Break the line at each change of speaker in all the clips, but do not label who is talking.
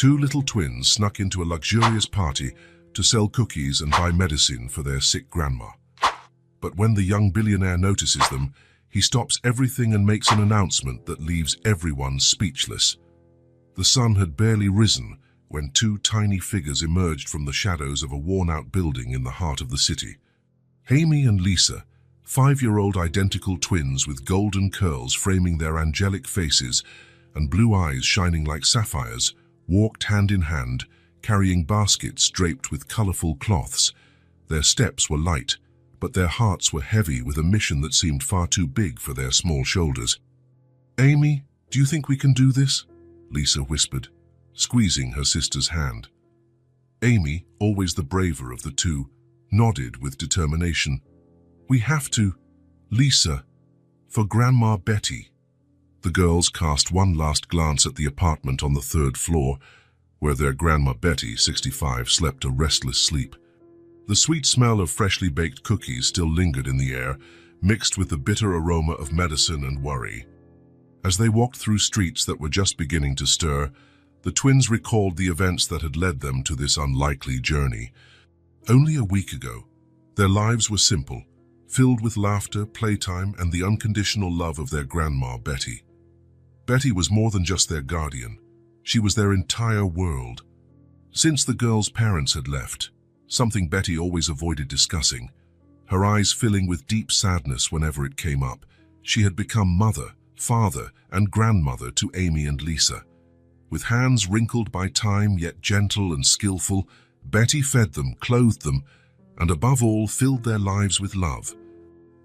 Two little twins snuck into a luxurious party to sell cookies and buy medicine for their sick grandma. But when the young billionaire notices them, he stops everything and makes an announcement that leaves everyone speechless. The sun had barely risen when two tiny figures emerged from the shadows of a worn-out building in the heart of the city. Amy and Lisa, 5-year-old identical twins with golden curls framing their angelic faces and blue eyes shining like sapphires, walked hand in hand, carrying baskets draped with colorful cloths. Their steps were light, but their hearts were heavy with a mission that seemed far too big for their small shoulders. "Amy, do you think we can do this?" Lisa whispered, squeezing her sister's hand. Amy, always the braver of the two, nodded with determination. "We have to, Lisa, for Grandma Betty." The girls cast one last glance at the apartment on the 3rd floor, where their Grandma Betty, 65, slept a restless sleep. The sweet smell of freshly baked cookies still lingered in the air, mixed with the bitter aroma of medicine and worry. As they walked through streets that were just beginning to stir, the twins recalled the events that had led them to this unlikely journey. Only a week ago, their lives were simple, filled with laughter, playtime, and the unconditional love of their Grandma Betty. Betty was more than just their guardian. She was their entire world. Since the girls' parents had left, something Betty always avoided discussing, her eyes filling with deep sadness whenever it came up, she had become mother, father, and grandmother to Amy and Lisa. With hands wrinkled by time yet gentle and skillful, Betty fed them, clothed them, and above all filled their lives with love.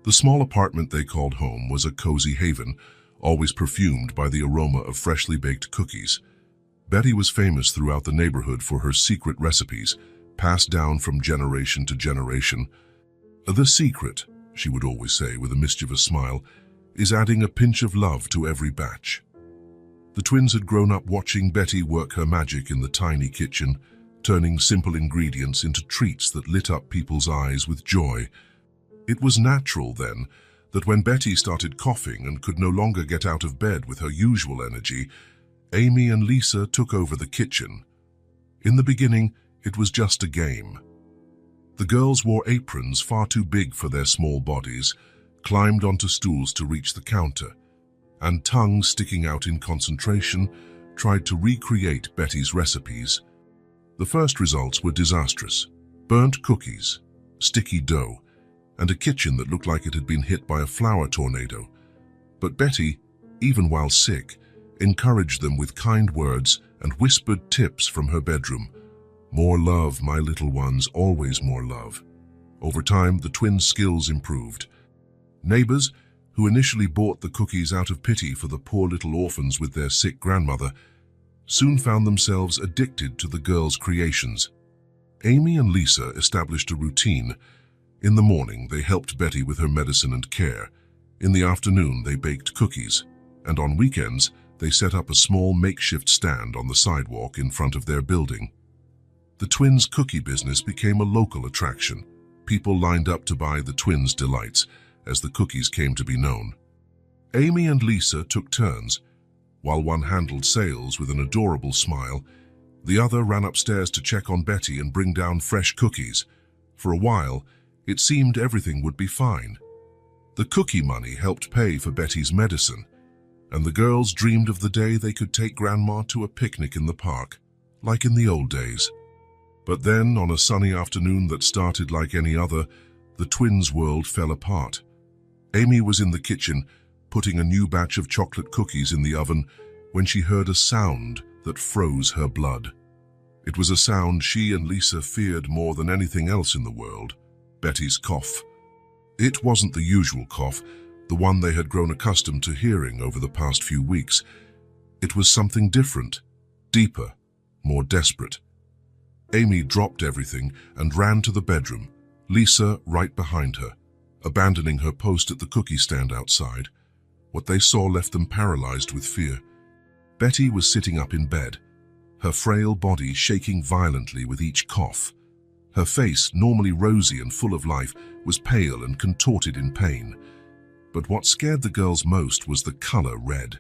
The small apartment they called home was a cozy haven, always perfumed by the aroma of freshly baked cookies. Betty was famous throughout the neighborhood for her secret recipes, passed down from generation to generation. "The secret," she would always say with a mischievous smile, "is adding a pinch of love to every batch." The twins had grown up watching Betty work her magic in the tiny kitchen, turning simple ingredients into treats that lit up people's eyes with joy. It was natural, then, that when Betty started coughing and could no longer get out of bed with her usual energy, Amy and Lisa took over the kitchen. In the beginning, it was just a game. The girls wore aprons far too big for their small bodies, climbed onto stools to reach the counter, and tongues sticking out in concentration, tried to recreate Betty's recipes. The first results were disastrous. Burnt cookies, sticky dough, and a kitchen that looked like it had been hit by a flour tornado. But Betty, even while sick, encouraged them with kind words and whispered tips from her bedroom. "More love, my little ones, always more love." Over time, the twins' skills improved. Neighbors, who initially bought the cookies out of pity for the poor little orphans with their sick grandmother, soon found themselves addicted to the girls' creations. Amy and Lisa established a routine. In the morning, they helped Betty with her medicine and care. In the afternoon, they baked cookies. And on weekends, they set up a small makeshift stand on the sidewalk in front of their building. The twins' cookie business became a local attraction. People lined up to buy the twins' delights, as the cookies came to be known. Amy and Lisa took turns. While one handled sales with an adorable smile, the other ran upstairs to check on Betty and bring down fresh cookies. For a while, it seemed everything would be fine. The cookie money helped pay for Betty's medicine, and the girls dreamed of the day they could take Grandma to a picnic in the park, like in the old days. But then, on a sunny afternoon that started like any other, the twins' world fell apart. Amy was in the kitchen, putting a new batch of chocolate cookies in the oven, when she heard a sound that froze her blood. It was a sound she and Lisa feared more than anything else in the world: Betty's cough. It wasn't the usual cough, the one they had grown accustomed to hearing over the past few weeks. It was something different, deeper, more desperate. Amy dropped everything and ran to the bedroom, Lisa right behind her, abandoning her post at the cookie stand outside. What they saw left them paralyzed with fear. Betty was sitting up in bed, her frail body shaking violently with each cough. Her face, normally rosy and full of life, was pale and contorted in pain. But what scared the girls most was the color red.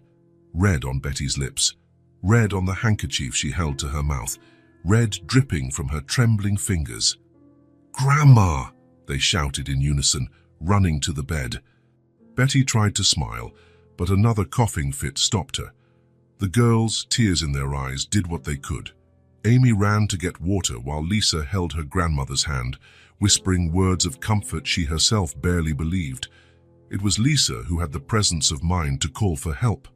Red on Betty's lips. red on the handkerchief she held to her mouth, red dripping from her trembling fingers. "Grandma!" they shouted in unison, running to the bed. Betty tried to smile, but another coughing fit stopped her. The girls, tears in their eyes, did what they could. Amy ran to get water while Lisa held her grandmother's hand, whispering words of comfort she herself barely believed. It was Lisa who had the presence of mind to call for help.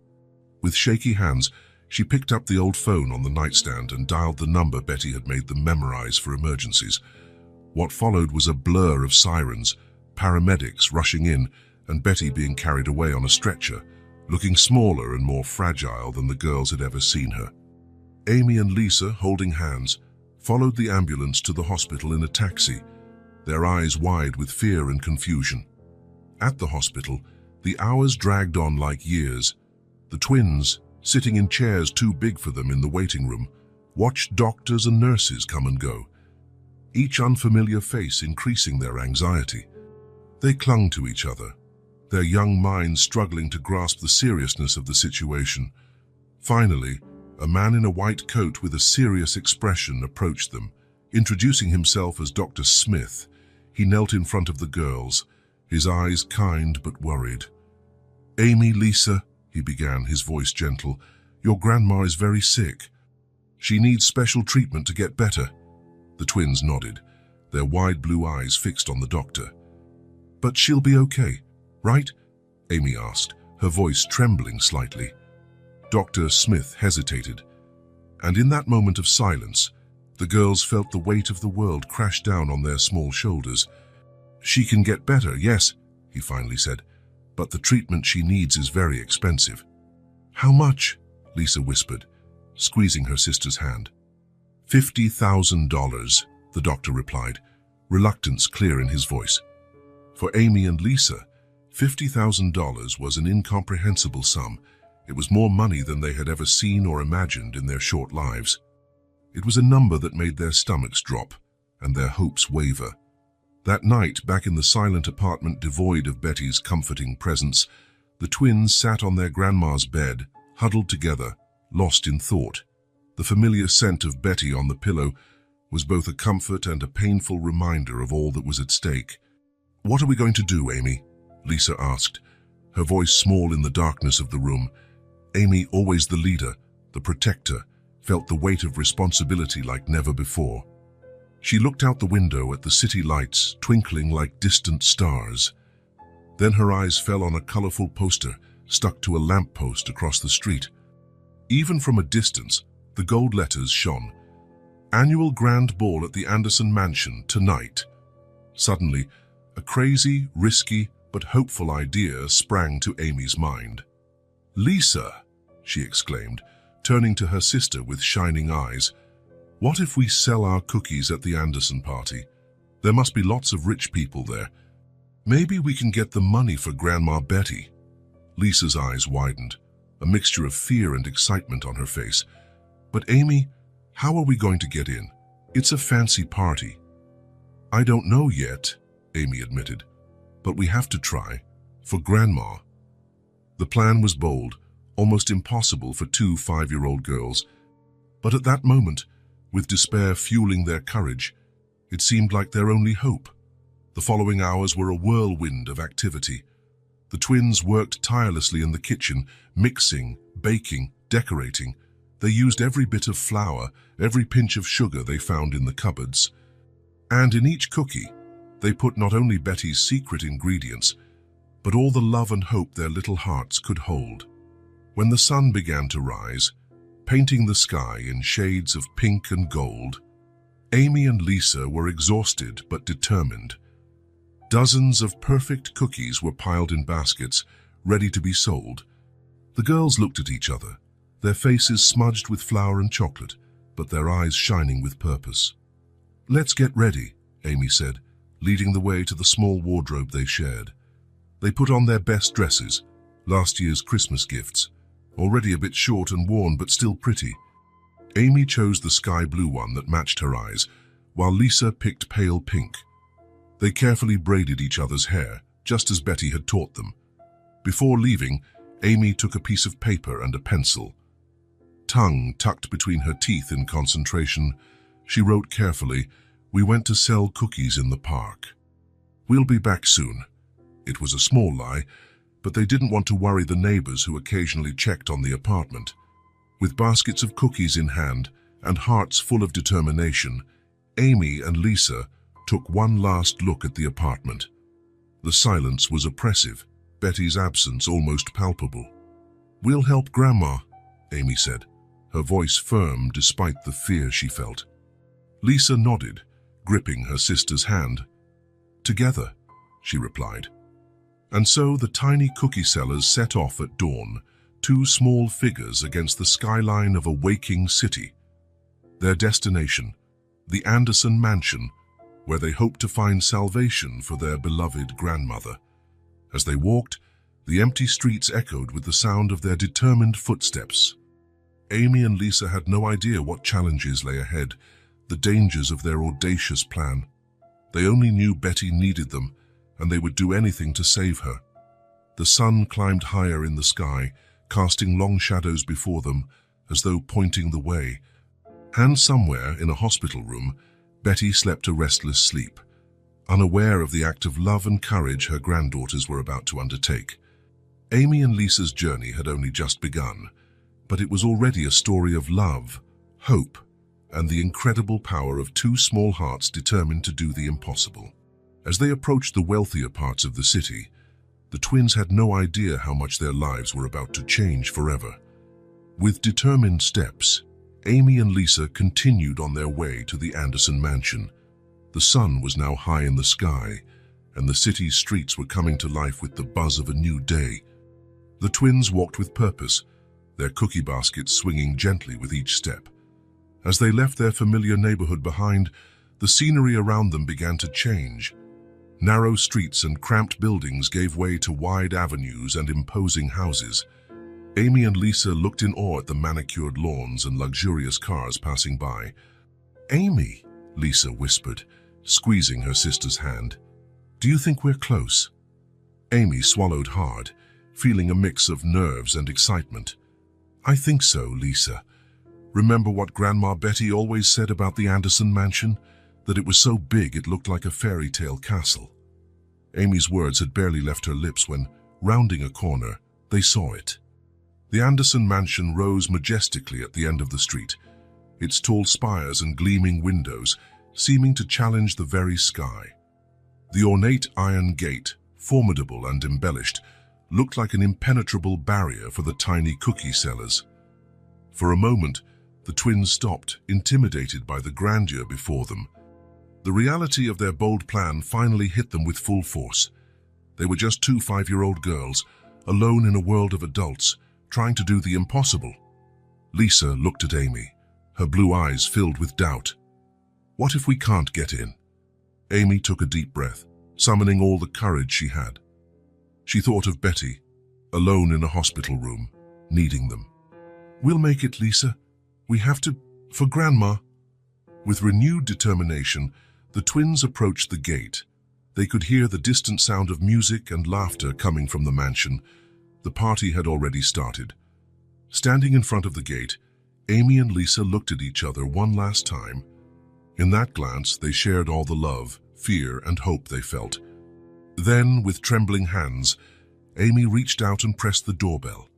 With shaky hands, she picked up the old phone on the nightstand and dialed the number Betty had made them memorize for emergencies. What followed was a blur of sirens, paramedics rushing in, and Betty being carried away on a stretcher, looking smaller and more fragile than the girls had ever seen her. Amy and Lisa, holding hands, followed the ambulance to the hospital in a taxi, their eyes wide with fear and confusion. At the hospital, the hours dragged on like years. The twins, sitting in chairs too big for them in the waiting room, watched doctors and nurses come and go, each unfamiliar face increasing their anxiety. They clung to each other, their young minds struggling to grasp the seriousness of the situation. Finally, a man in a white coat with a serious expression approached them. Introducing himself as Dr. Smith, he knelt in front of the girls, his eyes kind but worried. "Amy, Lisa," he began, his voice gentle, "your grandma is very sick. She needs special treatment to get better." The twins nodded, their wide blue eyes fixed on the doctor. "But she'll be okay, right?" Amy asked, her voice trembling slightly. Dr. Smith hesitated, and in that moment of silence, the girls felt the weight of the world crash down on their small shoulders. "She can get better, yes," he finally said, "but the treatment she needs is very expensive." "How much?" Lisa whispered, squeezing her sister's hand. $50,000, the doctor replied, reluctance clear in his voice. For Amy and Lisa, $50,000 was an incomprehensible sum. It was more money than they had ever seen or imagined in their short lives. It was a number that made their stomachs drop and their hopes waver. That night, back in the silent apartment devoid of Betty's comforting presence, the twins sat on their grandma's bed, huddled together, lost in thought. The familiar scent of Betty on the pillow was both a comfort and a painful reminder of all that was at stake. "What are we going to do, Amy?" Lisa asked, her voice small in the darkness of the room. Amy, always the leader, the protector, felt the weight of responsibility like never before. She looked out the window at the city lights twinkling like distant stars. Then her eyes fell on a colorful poster stuck to a lamppost across the street. Even from a distance, the gold letters shone. "Annual Grand Ball at the Anderson Mansion tonight." Suddenly, a crazy, risky, but hopeful idea sprang to Amy's mind. "Lisa," she exclaimed, turning to her sister with shining eyes, "what if we sell our cookies at the Anderson party? There must be lots of rich people there. Maybe we can get the money for Grandma Betty." Lisa's eyes widened, a mixture of fear and excitement on her face. "But Amy, how are we going to get in? It's a fancy party." "I don't know yet," Amy admitted, "but we have to try, for Grandma." The plan was bold, almost impossible for two 5-year-old girls. But at that moment, with despair fueling their courage, it seemed like their only hope. The following hours were a whirlwind of activity. The twins worked tirelessly in the kitchen, mixing, baking, decorating. They used every bit of flour, every pinch of sugar they found in the cupboards. And in each cookie, they put not only Betty's secret ingredients, but all the love and hope their little hearts could hold. When the sun began to rise, painting the sky in shades of pink and gold, Amy and Lisa were exhausted but determined. Dozens of perfect cookies were piled in baskets, ready to be sold. The girls looked at each other, their faces smudged with flour and chocolate, but their eyes shining with purpose. "Let's get ready," Amy said, leading the way to the small wardrobe they shared. They put on their best dresses, last year's Christmas gifts, already a bit short and worn but still pretty. Amy chose the sky blue one that matched her eyes, while Lisa picked pale pink. They carefully braided each other's hair, just as Betty had taught them. Before leaving, Amy took a piece of paper and a pencil. tongue tucked between her teeth in concentration, she wrote carefully, "We went to sell cookies in the park. We'll be back soon." It was a small lie, but they didn't want to worry the neighbors who occasionally checked on the apartment. With baskets of cookies in hand and hearts full of determination, Amy and Lisa took one last look at the apartment. The silence was oppressive, Betty's absence almost palpable. "We'll help Grandma," Amy said, her voice firm despite the fear she felt. Lisa nodded, gripping her sister's hand. "Together," she replied. And so the tiny cookie sellers set off at dawn, two small figures against the skyline of a waking city. Their destination, the Anderson Mansion, where they hoped to find salvation for their beloved grandmother. As they walked, the empty streets echoed with the sound of their determined footsteps. Amy and Lisa had no idea what challenges lay ahead, the dangers of their audacious plan. They only knew Betty needed them, and they would do anything to save her. The sun climbed higher in the sky, casting long shadows before them, as though pointing the way. And somewhere in a hospital room, Betty slept a restless sleep, unaware of the act of love and courage her granddaughters were about to undertake. Amy and Lisa's journey had only just begun, but it was already a story of love, hope, and the incredible power of two small hearts determined to do the impossible. As they approached the wealthier parts of the city, the twins had no idea how much their lives were about to change forever. With determined steps, Amy and Lisa continued on their way to the Anderson Mansion. The sun was now high in the sky, and the city's streets were coming to life with the buzz of a new day. The twins walked with purpose, their cookie baskets swinging gently with each step. As they left their familiar neighborhood behind, the scenery around them began to change. Narrow streets and cramped buildings gave way to wide avenues and imposing houses. Amy and Lisa looked in awe at the manicured lawns and luxurious cars passing by. "Amy," Lisa whispered, squeezing her sister's hand, "do you think we're close?" Amy swallowed hard, feeling a mix of nerves and excitement. "I think so, Lisa. Remember what Grandma Betty always said about the Anderson Mansion? That it was so big it looked like a fairy tale castle." Amy's words had barely left her lips when, rounding a corner, they saw it. The Anderson Mansion rose majestically at the end of the street, its tall spires and gleaming windows seeming to challenge the very sky. The ornate iron gate, formidable and embellished, looked like an impenetrable barrier for the tiny cookie sellers. For a moment, the twins stopped, intimidated by the grandeur before them. The reality of their bold plan finally hit them with full force. They were just two 5-year-old girls, alone in a world of adults, trying to do the impossible. Lisa looked at Amy, her blue eyes filled with doubt. "What if we can't get in?" Amy took a deep breath, summoning all the courage she had. She thought of Betty, alone in a hospital room, needing them. "We'll make it, Lisa. We have to, for Grandma." With renewed determination, the twins approached the gate. They could hear the distant sound of music and laughter coming from the mansion. The party had already started. Standing in front of the gate, Amy and Lisa looked at each other one last time. In that glance, they shared all the love, fear, and hope they felt. Then, with trembling hands, Amy reached out and pressed the doorbell.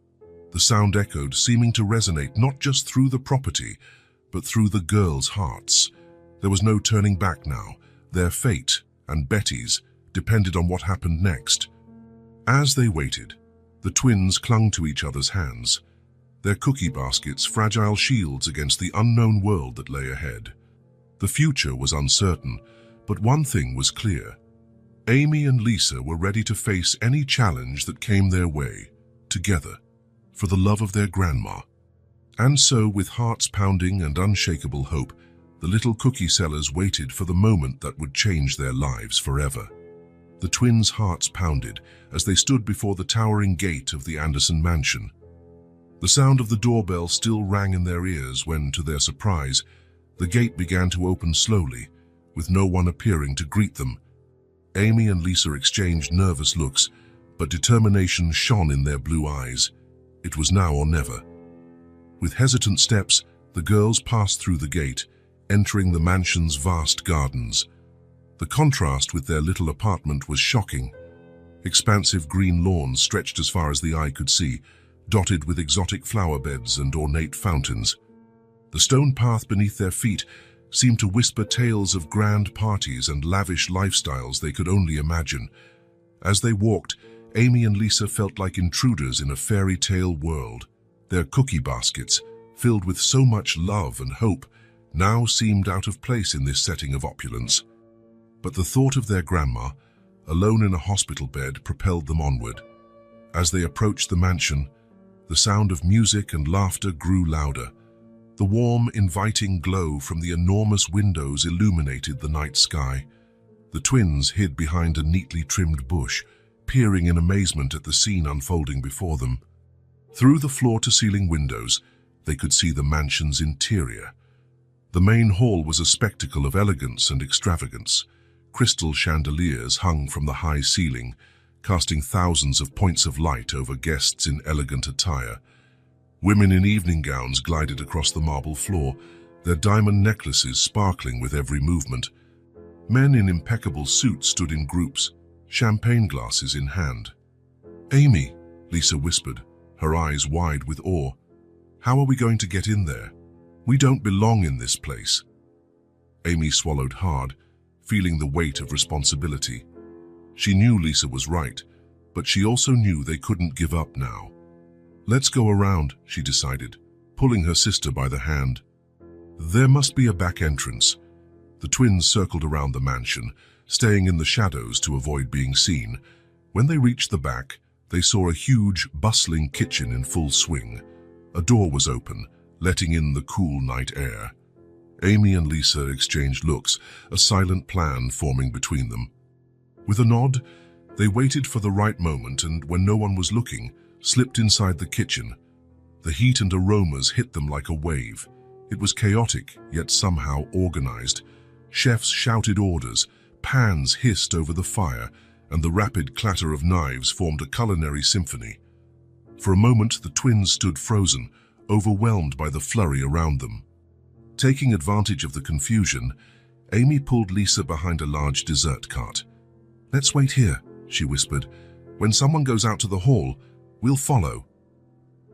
The sound echoed, seeming to resonate not just through the property, but through the girls' hearts. There was no turning back now. Their fate, and Betty's, depended on what happened next. As they waited, the twins clung to each other's hands, their cookie baskets fragile shields against the unknown world that lay ahead. The future was uncertain, but one thing was clear. Amy and Lisa were ready to face any challenge that came their way, together, for the love of their grandma. And so, with hearts pounding and unshakable hope, the little cookie sellers waited for the moment that would change their lives forever. The twins' hearts pounded as they stood before the towering gate of the Anderson Mansion. The sound of the doorbell still rang in their ears when, to their surprise, the gate began to open slowly, with no one appearing to greet them. Amy and Lisa exchanged nervous looks, but determination shone in their blue eyes. It was now or never. With hesitant steps, the girls passed through the gate, entering the mansion's vast gardens. The contrast with their little apartment was shocking. Expansive green lawns stretched as far as the eye could see, dotted with exotic flower beds and ornate fountains. The stone path beneath their feet seemed to whisper tales of grand parties and lavish lifestyles they could only imagine. As they walked, Amy and Lisa felt like intruders in a fairy tale world. Their cookie baskets, filled with so much love and hope, now seemed out of place in this setting of opulence. But the thought of their grandma, alone in a hospital bed, propelled them onward. As they approached the mansion, the sound of music and laughter grew louder. The warm, inviting glow from the enormous windows illuminated the night sky. The twins hid behind a neatly trimmed bush, peering in amazement at the scene unfolding before them. Through the floor-to-ceiling windows, they could see the mansion's interior. The main hall was a spectacle of elegance and extravagance. Crystal chandeliers hung from the high ceiling, casting thousands of points of light over guests in elegant attire. Women in evening gowns glided across the marble floor, their diamond necklaces sparkling with every movement. Men in impeccable suits stood in groups, champagne glasses in hand. "Amy," Lisa whispered, her eyes wide with awe. "How are we going to get in there? We don't belong in this place." Amy swallowed hard, feeling the weight of responsibility. She knew Lisa was right, but she also knew they couldn't give up now. "Let's go around," she decided, pulling her sister by the hand. There must be a back entrance. The twins circled around the mansion, staying in the shadows to avoid being seen. When they reached the back, they saw a huge, bustling kitchen in full swing. A door was open, letting in the cool night air. Amy and Lisa exchanged looks, a silent plan forming between them. With a nod, they waited for the right moment and, when no one was looking, slipped inside the kitchen. The heat and aromas hit them like a wave. It was chaotic, yet somehow organized. Chefs shouted orders, pans hissed over the fire, and the rapid clatter of knives formed a culinary symphony. For a moment, the twins stood frozen, overwhelmed by the flurry around them. Taking advantage of the confusion, Amy pulled Lisa behind a large dessert cart. "Let's wait here," she whispered. "When someone goes out to the hall, we'll follow."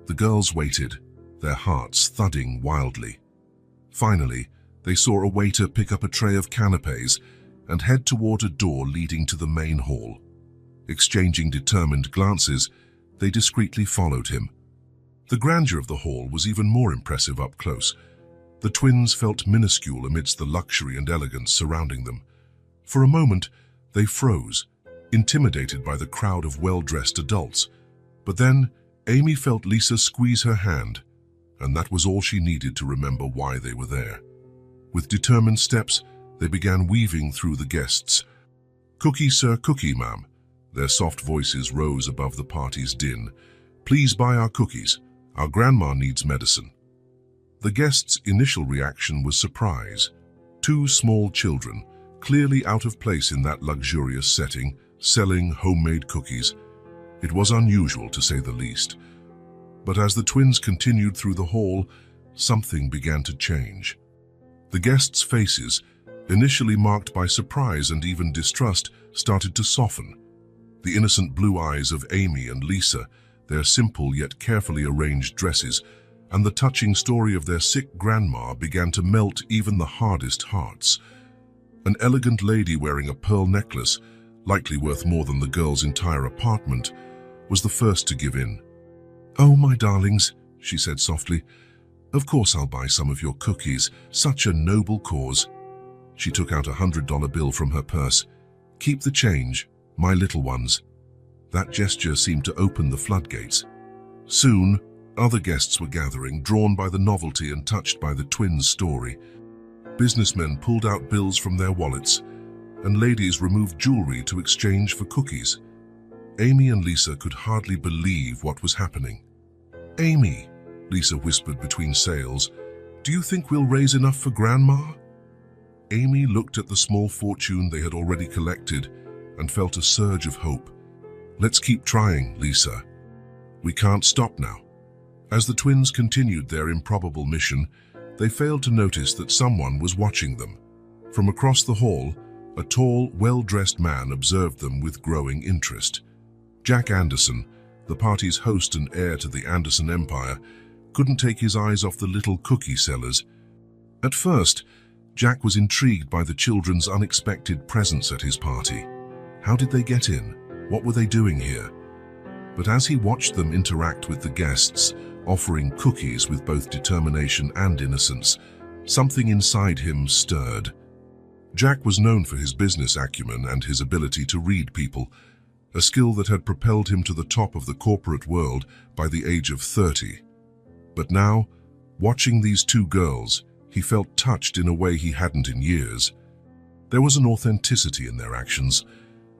The girls waited, their hearts thudding wildly. Finally, they saw a waiter pick up a tray of canapes and head toward a door leading to the main hall. Exchanging determined glances, they discreetly followed him. The grandeur of the hall was even more impressive up close. The twins felt minuscule amidst the luxury and elegance surrounding them. For a moment, they froze, intimidated by the crowd of well-dressed adults. But then, Amy felt Lisa squeeze her hand, and that was all she needed to remember why they were there. With determined steps, they began weaving through the guests. "Cookie, sir, cookie, ma'am." Their soft voices rose above the party's din. "Please buy our cookies. Our grandma needs medicine." The guests' initial reaction was surprise. Two small children, clearly out of place in that luxurious setting, selling homemade cookies. It was unusual, to say the least. But as the twins continued through the hall, something began to change. The guests' faces, initially marked by surprise and even distrust, started to soften. The innocent blue eyes of Amy and Lisa, their simple yet carefully arranged dresses, and the touching story of their sick grandma began to melt even the hardest hearts. An elegant lady wearing a pearl necklace, likely worth more than the girls' entire apartment, was the first to give in. "Oh, my darlings," she said softly, "of course I'll buy some of your cookies. Such a noble cause." She took out a $100 bill from her purse. "Keep the change, my little ones." That gesture seemed to open the floodgates. Soon, other guests were gathering, drawn by the novelty and touched by the twins' story. Businessmen pulled out bills from their wallets, and ladies removed jewelry to exchange for cookies. Amy and Lisa could hardly believe what was happening. "Amy," Lisa whispered between sales, "do you think we'll raise enough for Grandma?" Amy looked at the small fortune they had already collected and felt a surge of hope. "Let's keep trying, Lisa. We can't stop now." As the twins continued their improbable mission, they failed to notice that someone was watching them. From across the hall, a tall, well-dressed man observed them with growing interest. Jack Anderson, the party's host and heir to the Anderson Empire, couldn't take his eyes off the little cookie sellers. At first, Jack was intrigued by the children's unexpected presence at his party. How did they get in? What were they doing here? But as he watched them interact with the guests, offering cookies with both determination and innocence, something inside him stirred. Jack was known for his business acumen and his ability to read people, a skill that had propelled him to the top of the corporate world by the age of 30. But now, watching these two girls, he felt touched in a way he hadn't in years. There was an authenticity in their actions,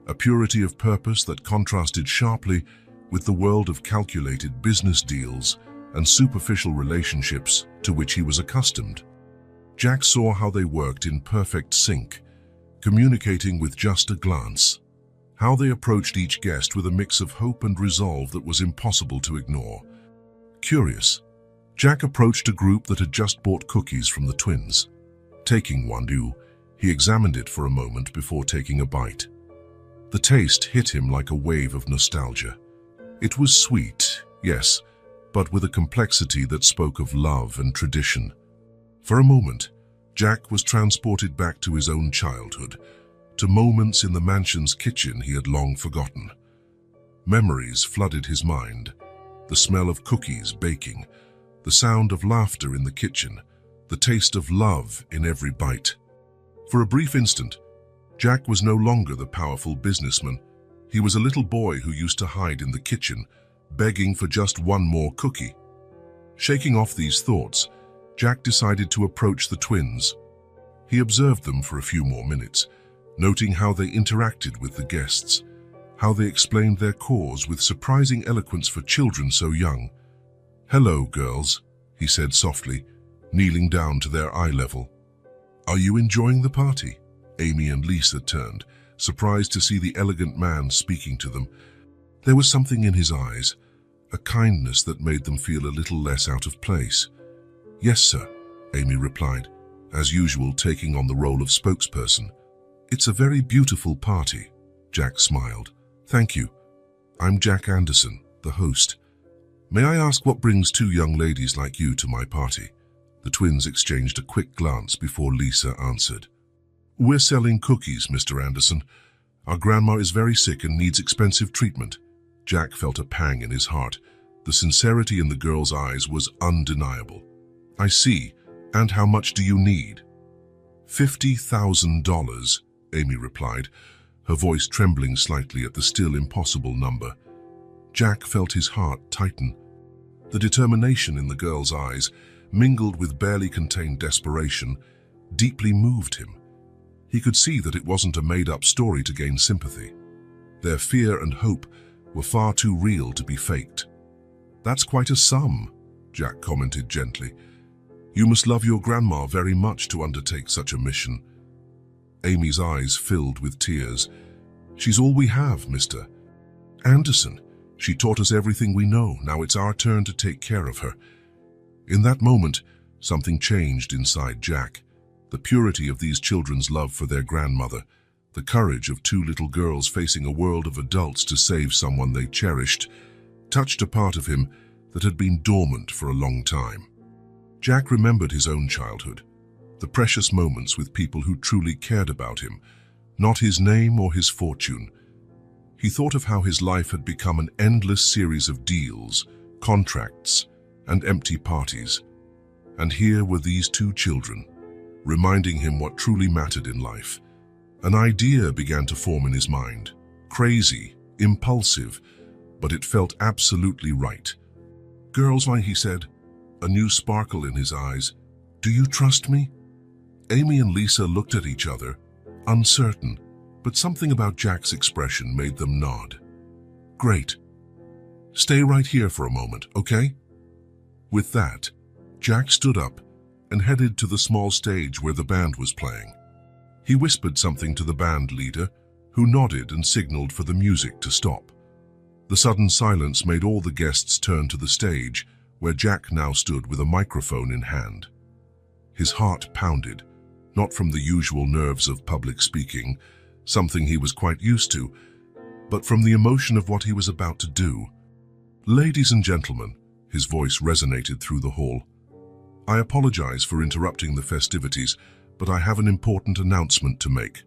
a purity of purpose that contrasted sharply with the world of calculated business deals and superficial relationships to which he was accustomed. Jack saw how they worked in perfect sync, communicating with just a glance, how they approached each guest with a mix of hope and resolve that was impossible to ignore. Curious, Jack approached a group that had just bought cookies from the twins. Taking one, he examined it for a moment before taking a bite. The taste hit him like a wave of nostalgia. It was sweet, yes, but with a complexity that spoke of love and tradition. For a moment, Jack was transported back to his own childhood, to moments in the mansion's kitchen he had long forgotten. Memories flooded his mind, the smell of cookies baking, the sound of laughter in the kitchen, the taste of love in every bite. For a brief instant, Jack was no longer the powerful businessman. He was a little boy who used to hide in the kitchen, begging for just one more cookie. Shaking off these thoughts, Jack decided to approach the twins. He observed them for a few more minutes, noting how they interacted with the guests, how they explained their cause with surprising eloquence for children so young. "Hello, girls," he said softly, kneeling down to their eye level. "Are you enjoying the party?" Amy and Lisa turned, surprised to see the elegant man speaking to them. There was something in his eyes, a kindness that made them feel a little less out of place. "Yes, sir," Amy replied, as usual taking on the role of spokesperson. "It's a very beautiful party," Jack smiled. "Thank you. I'm Jack Anderson, the host. May I ask what brings two young ladies like you to my party?" The twins exchanged a quick glance before Lisa answered. "We're selling cookies, Mr. Anderson. Our grandma is very sick and needs expensive treatment." Jack felt a pang in his heart. The sincerity in the girl's eyes was undeniable. "I see. And how much do you need?" $50,000, Amy replied, her voice trembling slightly at the still impossible number. Jack felt his heart tighten. The determination in the girl's eyes, mingled with barely contained desperation, deeply moved him. He could see that it wasn't a made-up story to gain sympathy. Their fear and hope were far too real to be faked. "That's quite a sum," Jack commented gently. "You must love your grandma very much to undertake such a mission." Amy's eyes filled with tears. "She's all we have, Mr. Anderson. She taught us everything we know. Now it's our turn to take care of her." In that moment, something changed inside Jack. The purity of these children's love for their grandmother, the courage of two little girls facing a world of adults to save someone they cherished, touched a part of him that had been dormant for a long time. Jack remembered his own childhood, the precious moments with people who truly cared about him, not his name or his fortune. He thought of how his life had become an endless series of deals, contracts, and empty parties. And here were these two children, reminding him what truly mattered in life. An idea began to form in his mind. Crazy, impulsive, but it felt absolutely right. "Girls, why," he said, a new sparkle in his eyes. "Do you trust me?" Amy and Lisa looked at each other, uncertain, but something about Jack's expression made them nod. "Great. Stay right here for a moment, okay?" With that, Jack stood up and headed to the small stage where the band was playing. He whispered something to the band leader, who nodded and signaled for the music to stop. The sudden silence made all the guests turn to the stage, where Jack now stood with a microphone in hand. His heart pounded, not from the usual nerves of public speaking, something he was quite used to, but from the emotion of what he was about to do. "Ladies and gentlemen," his voice resonated through the hall, "I apologize for interrupting the festivities, but I have an important announcement to make."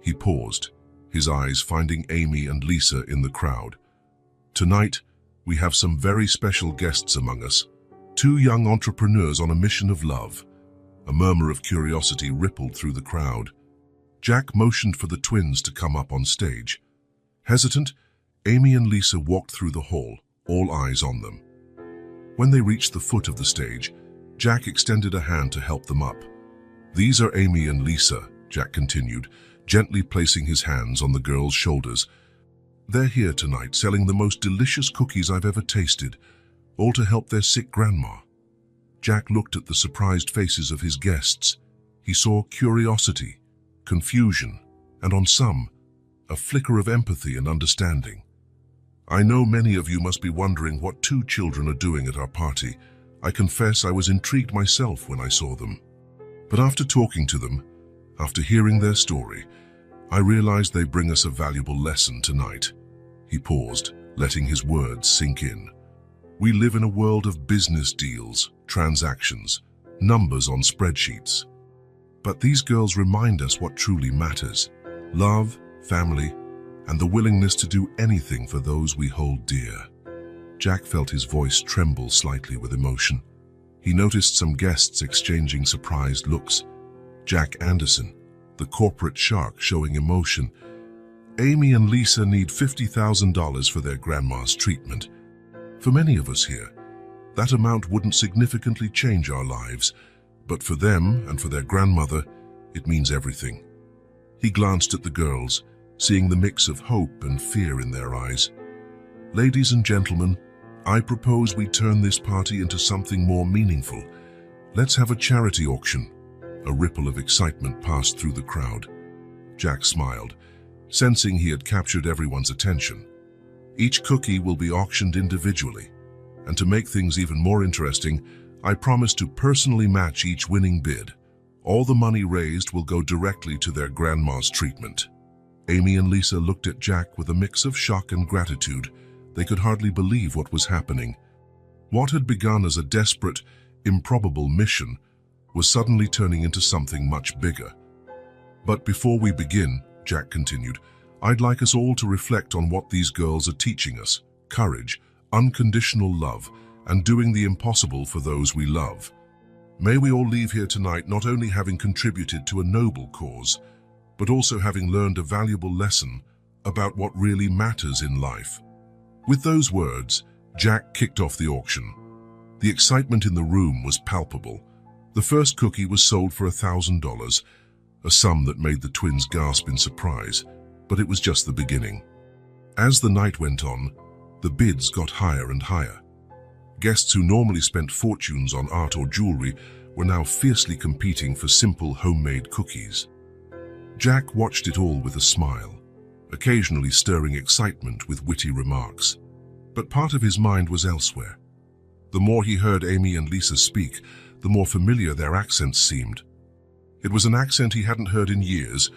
He paused, his eyes finding Amy and Lisa in the crowd. "Tonight, we have some very special guests among us, two young entrepreneurs on a mission of love." A murmur of curiosity rippled through the crowd. Jack motioned for the twins to come up on stage. Hesitant, Amy and Lisa walked through the hall, all eyes on them. When they reached the foot of the stage, Jack extended a hand to help them up. "These are Amy and Lisa," Jack continued, gently placing his hands on the girls' shoulders. "They're here tonight selling the most delicious cookies I've ever tasted, all to help their sick grandma." Jack looked at the surprised faces of his guests. He saw curiosity, confusion, and on some, a flicker of empathy and understanding. "I know many of you must be wondering what two children are doing at our party. I confess I was intrigued myself when I saw them. But after talking to them, after hearing their story, I realized they bring us a valuable lesson tonight." He paused, letting his words sink in. "We live in a world of business deals, transactions, numbers on spreadsheets. But these girls remind us what truly matters: love, family, and the willingness to do anything for those we hold dear." Jack felt his voice tremble slightly with emotion. He noticed some guests exchanging surprised looks. Jack Anderson, the corporate shark, showing emotion. "Amy and Lisa need $50,000 for their grandma's treatment. For many of us here, that amount wouldn't significantly change our lives, but for them and for their grandmother, it means everything." He glanced at the girls, seeing the mix of hope and fear in their eyes. "Ladies and gentlemen, I propose we turn this party into something more meaningful. Let's have a charity auction." A ripple of excitement passed through the crowd. Jack smiled, sensing he had captured everyone's attention. "Each cookie will be auctioned individually, and to make things even more interesting, I promise to personally match each winning bid. All the money raised will go directly to their grandma's treatment." Amy and Lisa looked at Jack with a mix of shock and gratitude. They could hardly believe what was happening. What had begun as a desperate, improbable mission was suddenly turning into something much bigger. "But before we begin," Jack continued, "I'd like us all to reflect on what these girls are teaching us: courage, unconditional love, and doing the impossible for those we love. May we all leave here tonight not only having contributed to a noble cause, but also having learned a valuable lesson about what really matters in life." With those words, Jack kicked off the auction. The excitement in the room was palpable. The first cookie was sold for $1,000, a sum that made the twins gasp in surprise, but it was just the beginning. As the night went on, the bids got higher and higher. Guests who normally spent fortunes on art or jewelry were now fiercely competing for simple homemade cookies. Jack watched it all with a smile, occasionally stirring excitement with witty remarks. But part of his mind was elsewhere. The more he heard Amy and Lisa speak, the more familiar their accents seemed. It was an accent he hadn't heard in years,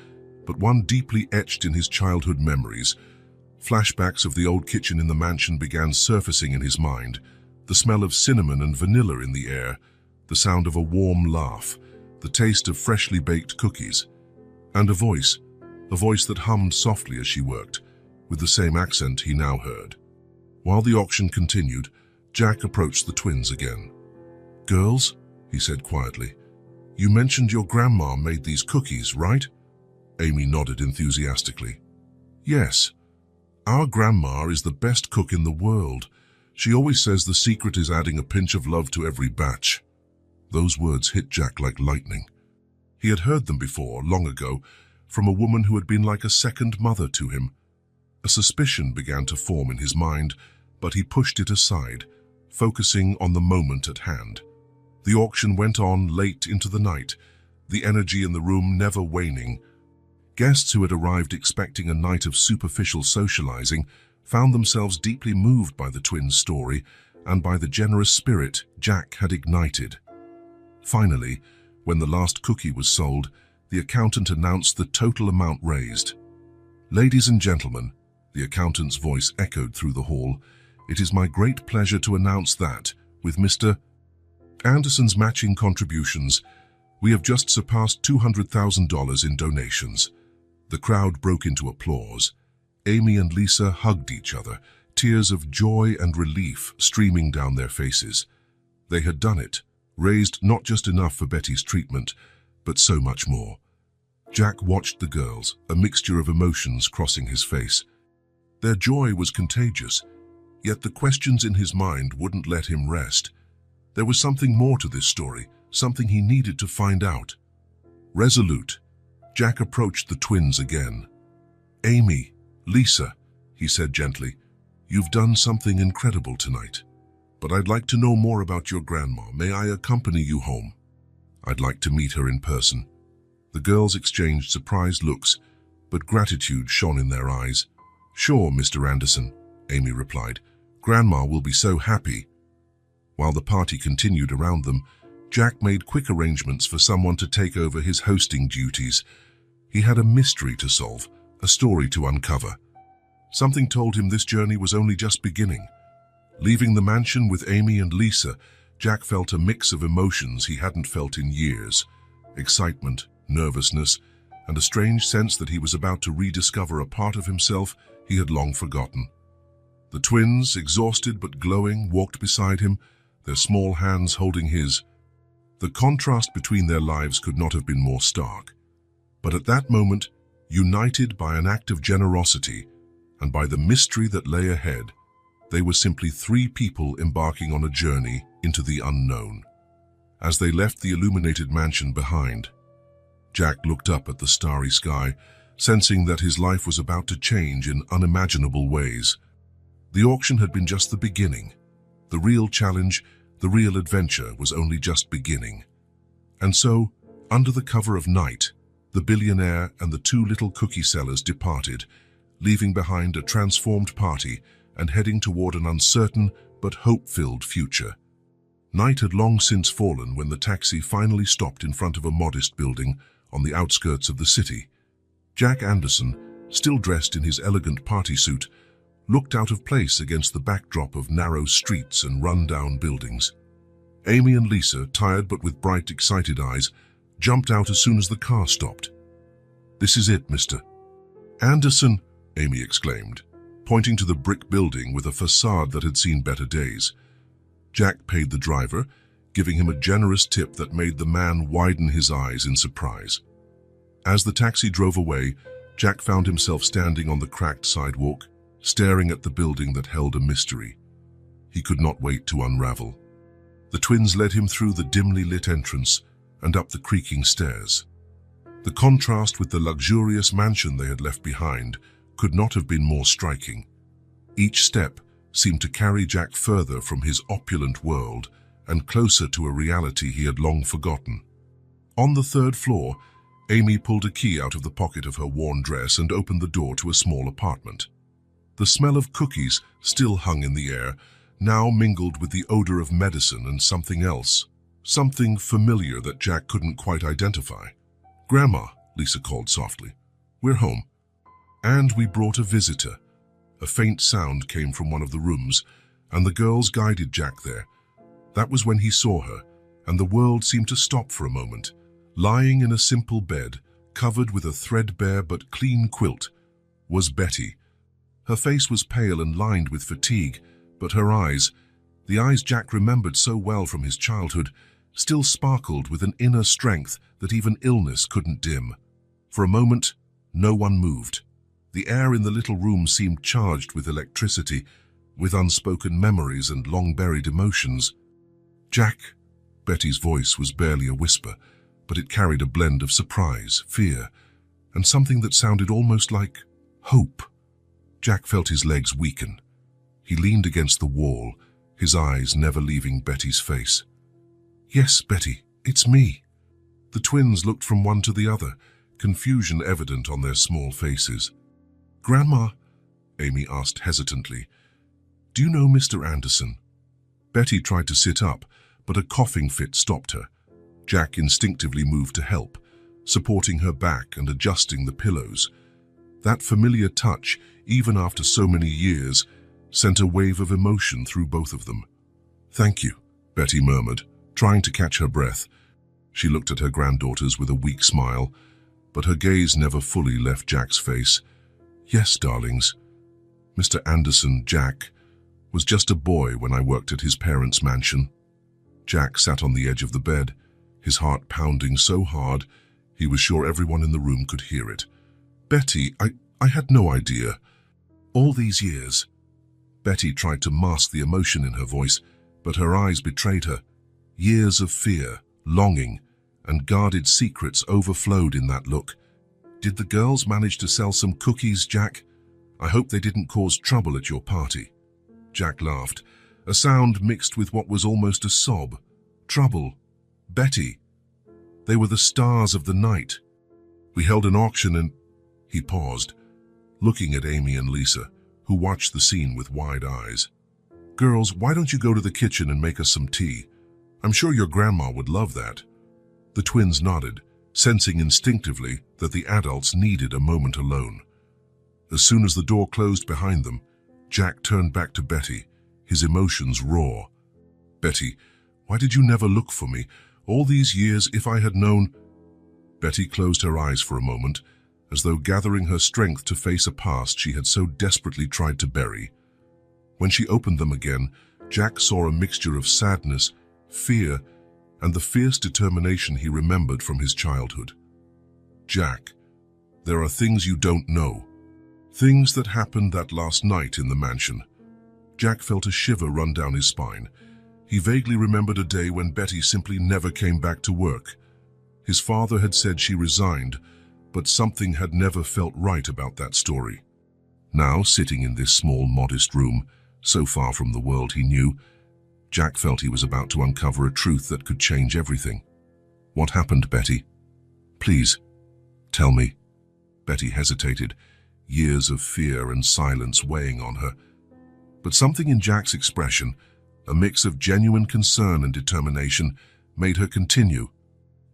but one deeply etched in his childhood memories. Flashbacks of the old kitchen in the mansion began surfacing in his mind, the smell of cinnamon and vanilla in the air, the sound of a warm laugh, the taste of freshly baked cookies, and a voice that hummed softly as she worked, with the same accent he now heard. While the auction continued, Jack approached the twins again. "Girls," he said quietly, "you mentioned your grandma made these cookies, right?" Amy nodded enthusiastically. "Yes. Our grandma is the best cook in the world. She always says the secret is adding a pinch of love to every batch." Those words hit Jack like lightning. He had heard them before, long ago, from a woman who had been like a second mother to him. A suspicion began to form in his mind, but he pushed it aside, focusing on the moment at hand. The auction went on late into the night, the energy in the room never waning. Guests who had arrived expecting a night of superficial socializing found themselves deeply moved by the twins' story and by the generous spirit Jack had ignited. Finally, when the last cookie was sold, the accountant announced the total amount raised. "Ladies and gentlemen," the accountant's voice echoed through the hall, "it is my great pleasure to announce that, with Mr. Anderson's matching contributions, we have just surpassed $200,000 in donations." The crowd broke into applause. Amy and Lisa hugged each other, tears of joy and relief streaming down their faces. They had done it, raised not just enough for Betty's treatment, but so much more. Jack watched the girls, a mixture of emotions crossing his face. Their joy was contagious, yet the questions in his mind wouldn't let him rest. There was something more to this story, something he needed to find out. Resolute, Jack approached the twins again. "Amy, Lisa," he said gently, "you've done something incredible tonight. But I'd like to know more about your grandma. May I accompany you home? I'd like to meet her in person." The girls exchanged surprised looks, but gratitude shone in their eyes. "Sure, Mr. Anderson," Amy replied. "Grandma will be so happy." While the party continued around them, Jack made quick arrangements for someone to take over his hosting duties. He had a mystery to solve, a story to uncover. Something told him this journey was only just beginning. Leaving the mansion with Amy and Lisa, Jack felt a mix of emotions he hadn't felt in years. Excitement, nervousness, and a strange sense that he was about to rediscover a part of himself he had long forgotten. The twins, exhausted but glowing, walked beside him, their small hands holding his. The contrast between their lives could not have been more stark. But at that moment, united by an act of generosity and by the mystery that lay ahead, they were simply three people embarking on a journey into the unknown. As they left the illuminated mansion behind, Jack looked up at the starry sky, sensing that his life was about to change in unimaginable ways. The auction had been just the beginning. The real challenge, the real adventure was only just beginning. And so, under the cover of night, the billionaire and the two little cookie sellers departed, leaving behind a transformed party and heading toward an uncertain but hope-filled future. Night had long since fallen when the taxi finally stopped in front of a modest building on the outskirts of the city. Jack Anderson, still dressed in his elegant party suit, looked out of place against the backdrop of narrow streets and run-down buildings. Amy and Lisa, tired but with bright, excited eyes, jumped out as soon as the car stopped. "This is it, Mr. Anderson," Amy exclaimed, pointing to the brick building with a facade that had seen better days. Jack paid the driver, giving him a generous tip that made the man widen his eyes in surprise. As the taxi drove away, Jack found himself standing on the cracked sidewalk, staring at the building that held a mystery. He could not wait to unravel. The twins led him through the dimly lit entrance and up the creaking stairs. The contrast with the luxurious mansion they had left behind could not have been more striking. Each step seemed to carry Jack further from his opulent world and closer to a reality he had long forgotten. On the third floor, Amy pulled a key out of the pocket of her worn dress and opened the door to a small apartment. The smell of cookies still hung in the air, now mingled with the odor of medicine and something else, something familiar that Jack couldn't quite identify. "Grandma," Lisa called softly, "we're home. And we brought a visitor." A faint sound came from one of the rooms, and the girls guided Jack there. That was when he saw her, and the world seemed to stop for a moment. Lying in a simple bed, covered with a threadbare but clean quilt, was Betty. Her face was pale and lined with fatigue, but her eyes, the eyes Jack remembered so well from his childhood, still sparkled with an inner strength that even illness couldn't dim. For a moment, no one moved. The air in the little room seemed charged with electricity, with unspoken memories and long-buried emotions. "Jack," Betty's voice was barely a whisper, but it carried a blend of surprise, fear, and something that sounded almost like hope. Jack felt his legs weaken. He leaned against the wall, his eyes never leaving Betty's face. "Yes, Betty, it's me." The twins looked from one to the other, confusion evident on their small faces. "Grandma," Amy asked hesitantly, "do you know Mr. Anderson?" Betty tried to sit up, but a coughing fit stopped her. Jack instinctively moved to help, supporting her back and adjusting the pillows. That familiar touch, even after so many years, sent a wave of emotion through both of them. "Thank you," Betty murmured, trying to catch her breath. She looked at her granddaughters with a weak smile, but her gaze never fully left Jack's face. "Yes, darlings. Mr. Anderson, Jack, was just a boy when I worked at his parents' mansion." Jack sat on the edge of the bed, his heart pounding so hard he was sure everyone in the room could hear it. "Betty, I had no idea. All these years." Betty tried to mask the emotion in her voice, but her eyes betrayed her. Years of fear, longing, and guarded secrets overflowed in that look. "Did the girls manage to sell some cookies, Jack? I hope they didn't cause trouble at your party." Jack laughed, a sound mixed with what was almost a sob. "Trouble? Betty. They were the stars of the night. We held an auction and—" He paused, looking at Amy and Lisa, who watched the scene with wide eyes. "Girls, why don't you go to the kitchen and make us some tea? I'm sure your grandma would love that." The twins nodded, sensing instinctively that the adults needed a moment alone. As soon as the door closed behind them, Jack turned back to Betty, his emotions raw. "Betty, why did you never look for me? All these years, if I had known—" Betty closed her eyes for a moment, as though gathering her strength to face a past she had so desperately tried to bury. When she opened them again, Jack saw a mixture of sadness, fear, and the fierce determination he remembered from his childhood. "Jack, there are things you don't know. Things that happened that last night in the mansion." Jack felt a shiver run down his spine. He vaguely remembered a day when Betty simply never came back to work. His father had said she resigned, but something had never felt right about that story. Now, sitting in this small, modest room, so far from the world he knew, Jack felt he was about to uncover a truth that could change everything. "What happened, Betty? Please, tell me." Betty hesitated, years of fear and silence weighing on her. But something in Jack's expression, a mix of genuine concern and determination, made her continue.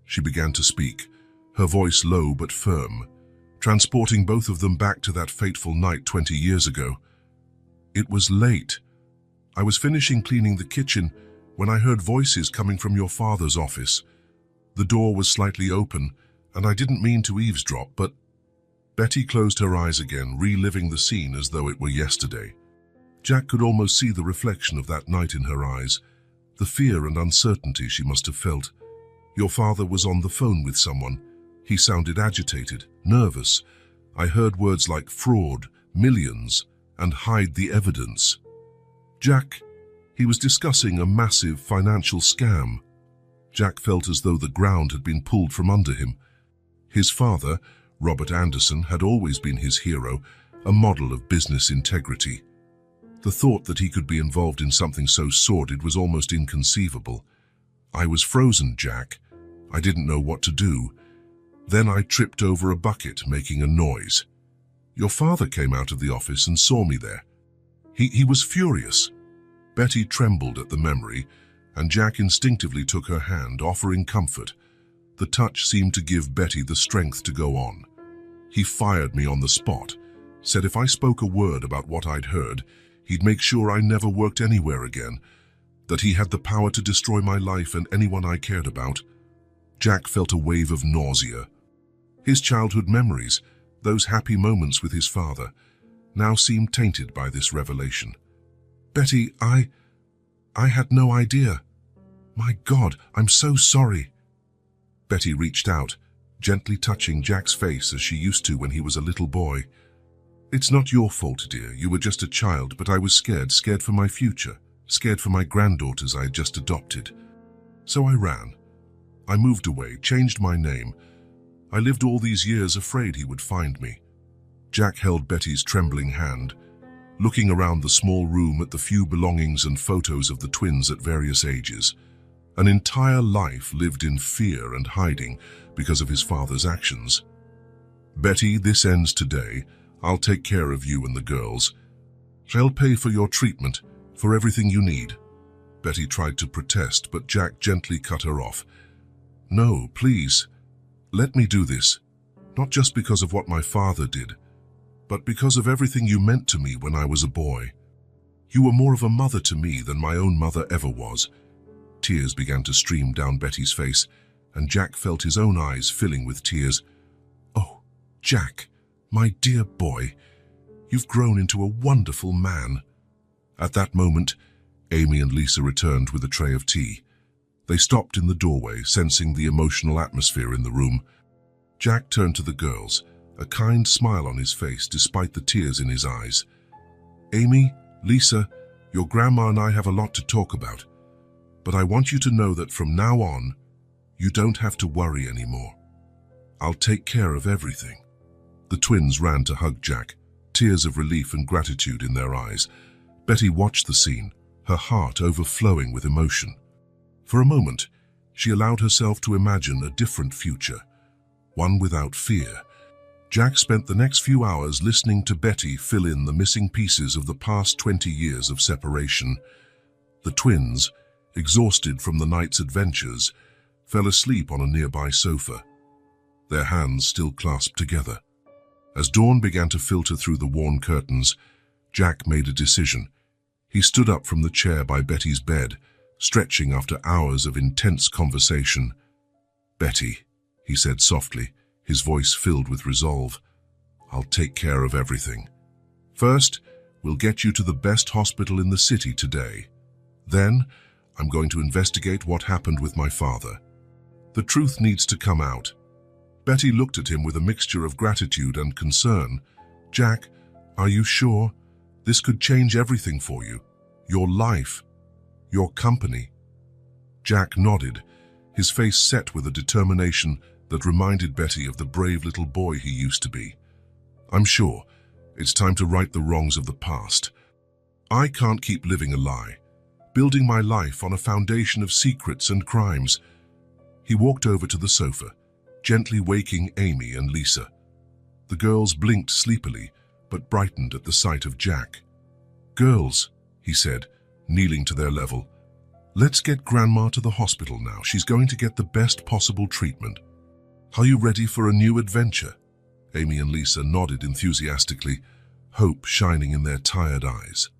She began to speak, her voice low but firm, transporting both of them back to that fateful night 20 years ago. "It was late. I was finishing cleaning the kitchen when I heard voices coming from your father's office. The door was slightly open, and I didn't mean to eavesdrop, but—" Betty closed her eyes again, reliving the scene as though it were yesterday. Jack could almost see the reflection of that night in her eyes, the fear and uncertainty she must have felt. "Your father was on the phone with someone. He sounded agitated, nervous. I heard words like fraud, millions, and hide the evidence." "Jack, he was discussing a massive financial scam." Jack felt as though the ground had been pulled from under him. His father, Robert Anderson, had always been his hero, a model of business integrity. The thought that he could be involved in something so sordid was almost inconceivable. "I was frozen, Jack. I didn't know what to do. Then I tripped over a bucket, making a noise. Your father came out of the office and saw me there. He was furious." Betty trembled at the memory, and Jack instinctively took her hand, offering comfort. The touch seemed to give Betty the strength to go on. "He fired me on the spot, said if I spoke a word about what I'd heard, he'd make sure I never worked anywhere again, that he had the power to destroy my life and anyone I cared about." Jack felt a wave of nausea. His childhood memories, those happy moments with his father, now seemed tainted by this revelation. "Betty, I had no idea. My God, I'm so sorry." Betty reached out, gently touching Jack's face as she used to when he was a little boy. "It's not your fault, dear. You were just a child, but I was scared for my future, scared for my granddaughters I had just adopted. So I ran. I moved away, changed my name. I lived all these years afraid he would find me." Jack held Betty's trembling hand, looking around the small room at the few belongings and photos of the twins at various ages. An entire life lived in fear and hiding because of his father's actions. "Betty, this ends today. I'll take care of you and the girls. I'll pay for your treatment, for everything you need." Betty tried to protest, but Jack gently cut her off. "No, please, let me do this. Not just because of what my father did, but because of everything you meant to me when I was a boy. You were more of a mother to me than my own mother ever was." Tears began to stream down Betty's face, and Jack felt his own eyes filling with tears. "Oh, Jack, my dear boy, you've grown into a wonderful man." At that moment, Amy and Lisa returned with a tray of tea. They stopped in the doorway, sensing the emotional atmosphere in the room. Jack turned to the girls, a kind smile on his face despite the tears in his eyes. "Amy, Lisa, your grandma and I have a lot to talk about, but I want you to know that from now on, you don't have to worry anymore. I'll take care of everything." The twins ran to hug Jack, tears of relief and gratitude in their eyes. Betty watched the scene, her heart overflowing with emotion. For a moment, she allowed herself to imagine a different future, one without fear. Jack spent the next few hours listening to Betty fill in the missing pieces of the past 20 years of separation. The twins, exhausted from the night's adventures, fell asleep on a nearby sofa, their hands still clasped together. As dawn began to filter through the worn curtains, Jack made a decision. He stood up from the chair by Betty's bed, stretching after hours of intense conversation. "Betty," he said softly, his voice filled with resolve, "I'll take care of everything. First, we'll get you to the best hospital in the city today. Then, I'm going to investigate what happened with my father. The truth needs to come out." Betty looked at him with a mixture of gratitude and concern. "Jack, are you sure? This could change everything for you. Your life, your company." Jack nodded, his face set with a determination that reminded Betty of the brave little boy he used to be. "I'm sure. It's time to right the wrongs of the past. I can't keep living a lie, building my life on a foundation of secrets and crimes." He walked over to the sofa, gently waking Amy and Lisa. The girls blinked sleepily, but brightened at the sight of Jack. "Girls," he said, kneeling to their level, "let's get Grandma to the hospital now. She's going to get the best possible treatment. Are you ready for a new adventure?" Amy and Lisa nodded enthusiastically, hope shining in their tired eyes.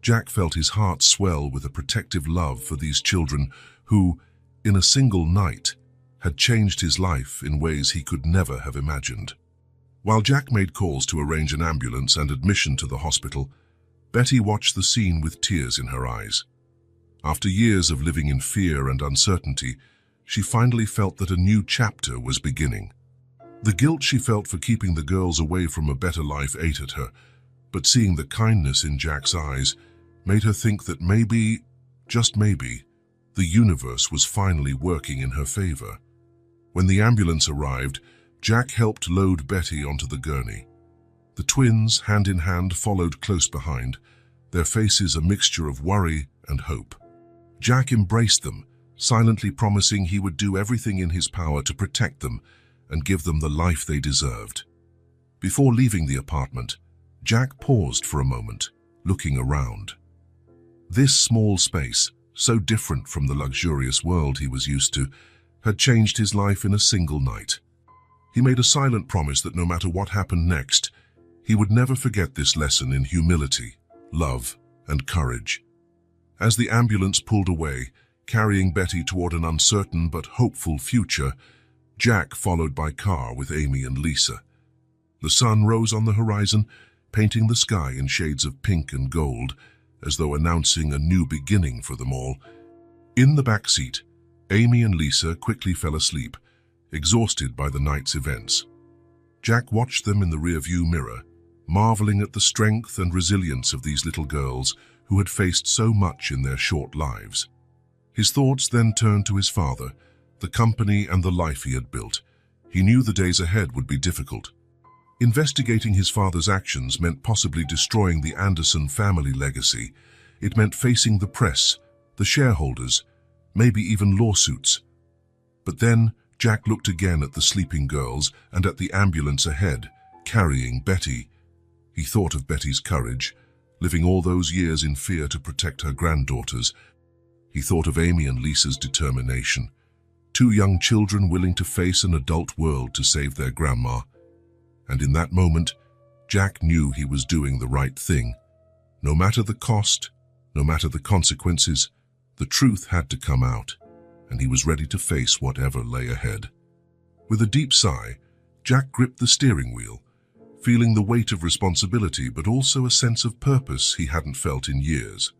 Jack felt his heart swell with a protective love for these children who, in a single night, had changed his life in ways he could never have imagined. While Jack made calls to arrange an ambulance and admission to the hospital, Betty watched the scene with tears in her eyes. After years of living in fear and uncertainty, she finally felt that a new chapter was beginning. The guilt she felt for keeping the girls away from a better life ate at her, but seeing the kindness in Jack's eyes made her think that maybe, just maybe, the universe was finally working in her favor. When the ambulance arrived, Jack helped load Betty onto the gurney. The twins, hand in hand, followed close behind, their faces a mixture of worry and hope. Jack embraced them, silently promising he would do everything in his power to protect them and give them the life they deserved. Before leaving the apartment, Jack paused for a moment, looking around. This small space, so different from the luxurious world he was used to, had changed his life in a single night. He made a silent promise that no matter what happened next, he would never forget this lesson in humility, love, and courage. As the ambulance pulled away, carrying Betty toward an uncertain but hopeful future, Jack followed by car with Amy and Lisa. The sun rose on the horizon, painting the sky in shades of pink and gold, as though announcing a new beginning for them all. In the back seat, Amy and Lisa quickly fell asleep, exhausted by the night's events. Jack watched them in the rearview mirror, marveling at the strength and resilience of these little girls who had faced so much in their short lives. His thoughts then turned to his father, the company and the life he had built. He knew the days ahead would be difficult. Investigating his father's actions meant possibly destroying the Anderson family legacy. It meant facing the press, the shareholders, maybe even lawsuits. But then Jack looked again at the sleeping girls and at the ambulance ahead, carrying Betty. He thought of Betty's courage, living all those years in fear to protect her granddaughters. He thought of Amy and Lisa's determination, two young children willing to face an adult world to save their grandma. And in that moment, Jack knew he was doing the right thing. No matter the cost, no matter the consequences, the truth had to come out, and he was ready to face whatever lay ahead. With a deep sigh, Jack gripped the steering wheel, feeling the weight of responsibility but also a sense of purpose he hadn't felt in years.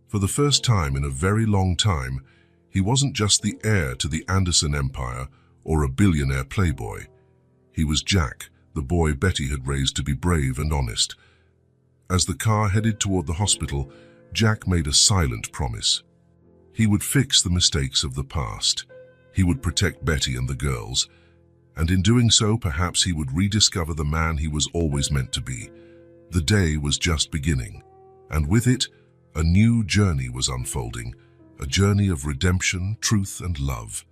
For the first time in a very long time, he wasn't just the heir to the Anderson empire or a billionaire playboy. He was Jack, the boy Betty had raised to be brave and honest. As the car headed toward the hospital, Jack made a silent promise. He would fix the mistakes of the past. He would protect Betty and the girls, and in doing so, perhaps he would rediscover the man he was always meant to be. The day was just beginning, and with it, a new journey was unfolding, a journey of redemption, truth, and love.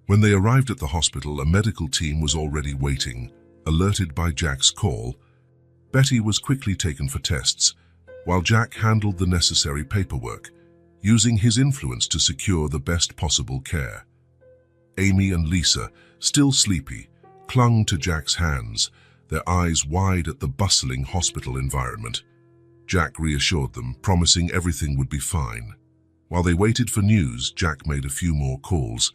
When they arrived at the hospital, a medical team was already waiting, alerted by Jack's call. Betty was quickly taken for tests, while Jack handled the necessary paperwork, using his influence to secure the best possible care. Amy and Lisa, still sleepy, clung to Jack's hands, their eyes wide at the bustling hospital environment. Jack reassured them, promising everything would be fine. While they waited for news, Jack made a few more calls.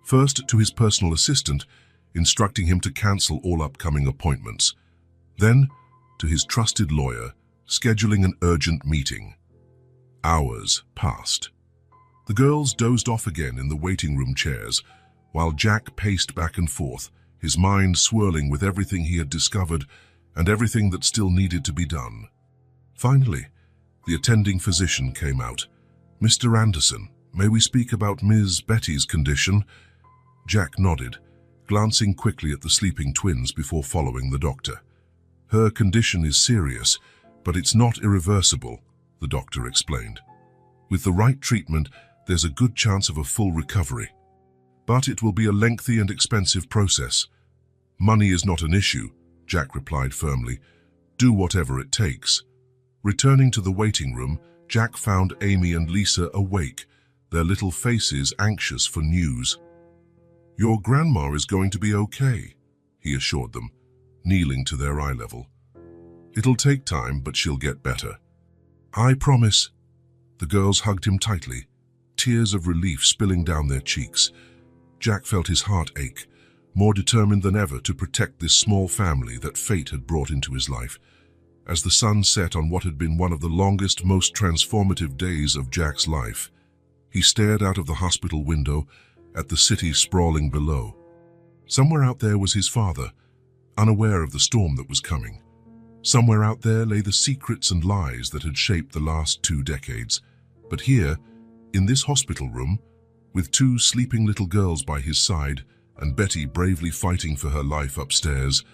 First to his personal assistant, instructing him to cancel all upcoming appointments. Then to his trusted lawyer, scheduling an urgent meeting. Hours passed. The girls dozed off again in the waiting room chairs, while Jack paced back and forth, his mind swirling with everything he had discovered and everything that still needed to be done. Finally, the attending physician came out. "Mr. Anderson, may we speak about Ms. Betty's condition?" Jack nodded, glancing quickly at the sleeping twins before following the doctor. "Her condition is serious, but it's not irreversible," the doctor explained. "With the right treatment, there's a good chance of a full recovery. But it will be a lengthy and expensive process." "Money is not an issue," Jack replied firmly. "Do whatever it takes." Returning to the waiting room, Jack found Amy and Lisa awake, their little faces anxious for news. "Your grandma is going to be okay," he assured them, kneeling to their eye level. "It'll take time, but she'll get better." "I promise." The girls hugged him tightly, tears of relief spilling down their cheeks. Jack felt his heart ache, more determined than ever to protect this small family that fate had brought into his life. As the sun set on what had been one of the longest, most transformative days of Jack's life, he stared out of the hospital window at the city sprawling below. Somewhere out there was his father, unaware of the storm that was coming. Somewhere out there lay the secrets and lies that had shaped the last 2 decades. But here, in this hospital room, with 2 sleeping little girls by his side and Betty bravely fighting for her life upstairs,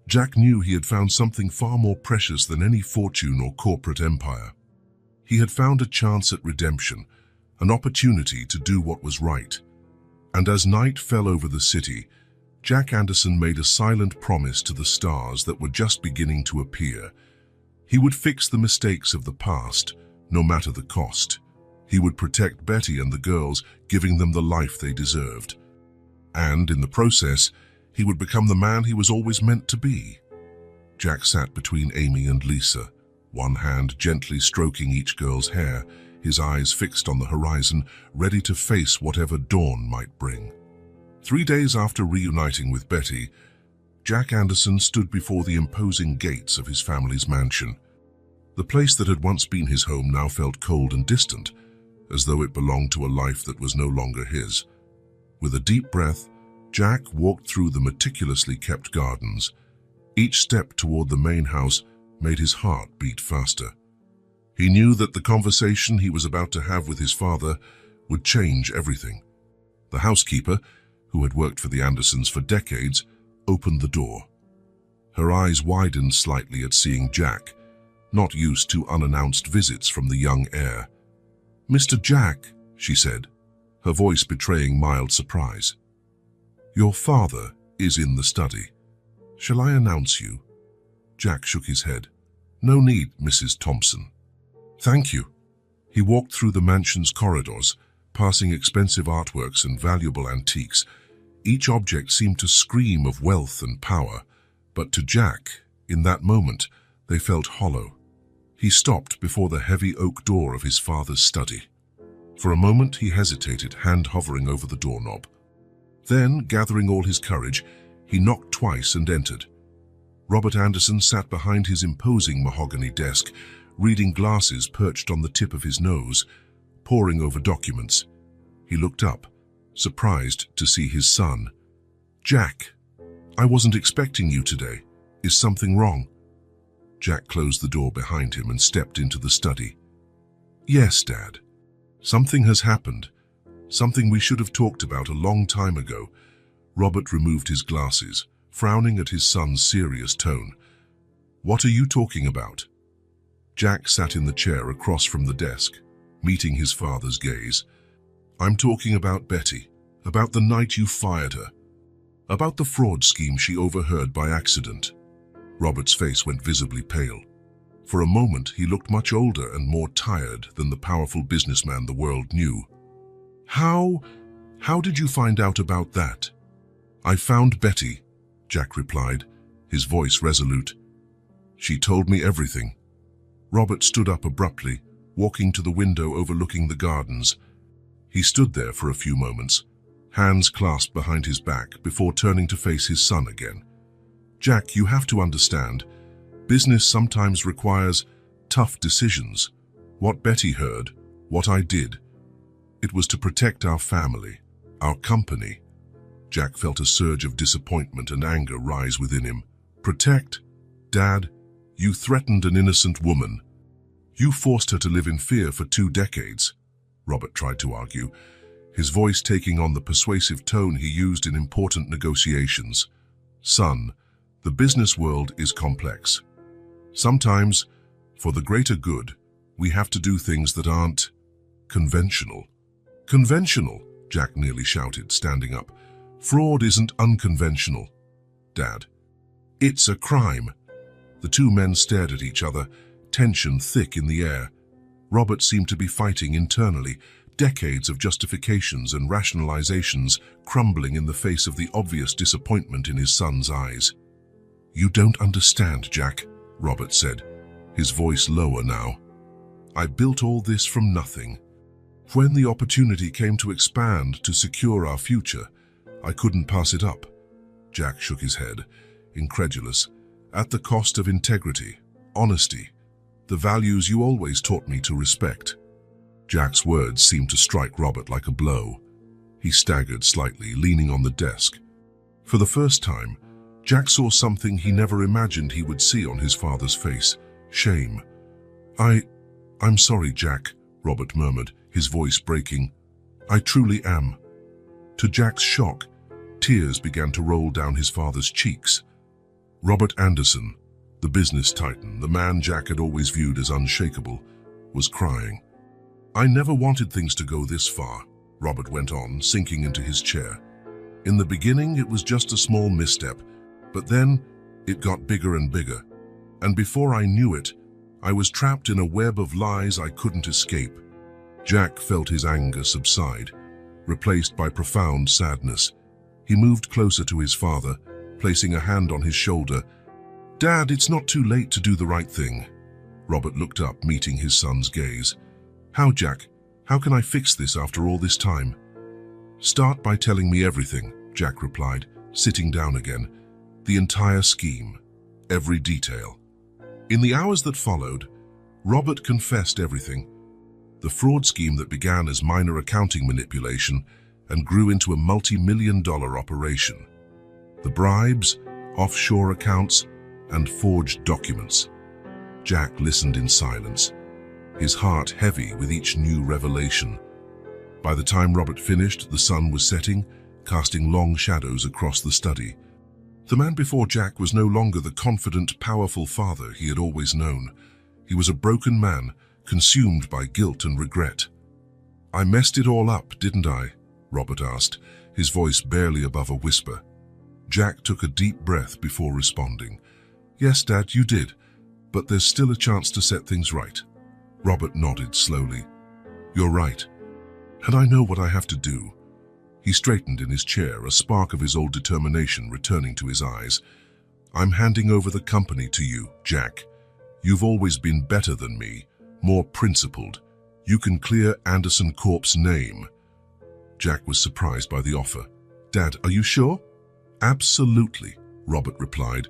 Jack knew he had found something far more precious than any fortune or corporate empire. He had found a chance at redemption, an opportunity to do what was right. And as night fell over the city, Jack Anderson made a silent promise to the stars that were just beginning to appear. He would fix the mistakes of the past, no matter the cost. He would protect Betty and the girls, giving them the life they deserved. And in the process, he would become the man he was always meant to be. Jack sat between Amy and Lisa, one hand gently stroking each girl's hair, his eyes fixed on the horizon, ready to face whatever dawn might bring. 3 days after reuniting with Betty, Jack Anderson stood before the imposing gates of his family's mansion. The place that had once been his home now felt cold and distant, as though it belonged to a life that was no longer his. With a deep breath, Jack walked through the meticulously kept gardens. Each step toward the main house made his heart beat faster. He knew that the conversation he was about to have with his father would change everything. The housekeeper, who had worked for the Andersons for decades, opened the door. Her eyes widened slightly at seeing Jack, not used to unannounced visits from the young heir. "Mr. Jack," she said, her voice betraying mild surprise. "Your father is in the study. Shall I announce you?" Jack shook his head. "No need, Mrs. Thompson." "Thank you." He walked through the mansion's corridors, passing expensive artworks and valuable antiques. Each object seemed to scream of wealth and power, but to Jack, in that moment, they felt hollow. He stopped before the heavy oak door of his father's study. For a moment he hesitated, hand hovering over the doorknob. Then, gathering all his courage, he knocked twice and entered. Robert Anderson sat behind his imposing mahogany desk, reading glasses perched on the tip of his nose, poring over documents. He looked up, surprised to see his son. "Jack, I wasn't expecting you today. Is something wrong?" Jack closed the door behind him and stepped into the study. "Yes, Dad. Something has happened. Something we should have talked about a long time ago." Robert removed his glasses, frowning at his son's serious tone. "What are you talking about?" Jack sat in the chair across from the desk, meeting his father's gaze. "I'm talking about Betty, about the night you fired her, about the fraud scheme she overheard by accident." Robert's face went visibly pale. For a moment, he looked much older and more tired than the powerful businessman the world knew. How did you find out about that?" "I found Betty," Jack replied, his voice resolute. "She told me everything." Robert stood up abruptly, walking to the window overlooking the gardens. He stood there for a few moments, hands clasped behind his back, before turning to face his son again. "Jack, you have to understand, business sometimes requires tough decisions. What Betty heard, what I did, it was to protect our family, our company." Jack felt a surge of disappointment and anger rise within him. "Protect? Dad, you threatened an innocent woman. You forced her to live in fear for 2 decades. Robert tried to argue, his voice taking on the persuasive tone he used in important negotiations. "Son, the business world is complex. Sometimes, for the greater good, we have to do things that aren't conventional." "Conventional?" Jack nearly shouted, standing up. "Fraud isn't unconventional, Dad. It's a crime." The two men stared at each other, tension thick in the air. Robert seemed to be fighting internally, decades of justifications and rationalizations crumbling in the face of the obvious disappointment in his son's eyes. "You don't understand, Jack," Robert said, his voice lower now. "I built all this from nothing. When the opportunity came to expand to secure our future, I couldn't pass it up." Jack shook his head, incredulous. "At the cost of integrity, honesty, the values you always taught me to respect." Jack's words seemed to strike Robert like a blow. He staggered slightly, leaning on the desk. For the first time, Jack saw something he never imagined he would see on his father's face: shame. I'm sorry, Jack," Robert murmured, his voice breaking. "I truly am." To Jack's shock, tears began to roll down his father's cheeks. Robert Anderson, the business titan, the man Jack had always viewed as unshakable, was crying. "I never wanted things to go this far," Robert went on, sinking into his chair. "In the beginning, it was just a small misstep, but then it got bigger and bigger. And before I knew it, I was trapped in a web of lies I couldn't escape." Jack felt his anger subside, replaced by profound sadness. He moved closer to his father, placing a hand on his shoulder. "Dad, it's not too late to do the right thing." Robert looked up, meeting his son's gaze. "How, Jack? How can I fix this after all this time?" "Start by telling me everything," Jack replied, sitting down again. "The entire scheme, every detail." In the hours that followed, Robert confessed everything. The fraud scheme that began as minor accounting manipulation and grew into a multi-million-dollar operation. The bribes, offshore accounts, and forged documents. Jack listened in silence, his heart heavy with each new revelation. By the time Robert finished, the sun was setting, casting long shadows across the study. The man before Jack was no longer the confident, powerful father he had always known. He was a broken man, consumed by guilt and regret. "I messed it all up, didn't I?" Robert asked, his voice barely above a whisper. Jack took a deep breath before responding. "Yes, Dad, you did, but there's still a chance to set things right." Robert nodded slowly, You're right. And I know what I have to do. He straightened in his chair, a spark of his old determination returning to his eyes. I'm handing over the company to you, Jack. You've always been better than me, more principled. You can clear Anderson Corp's name. Jack was surprised by the offer. Dad, are you sure? Absolutely, Robert replied.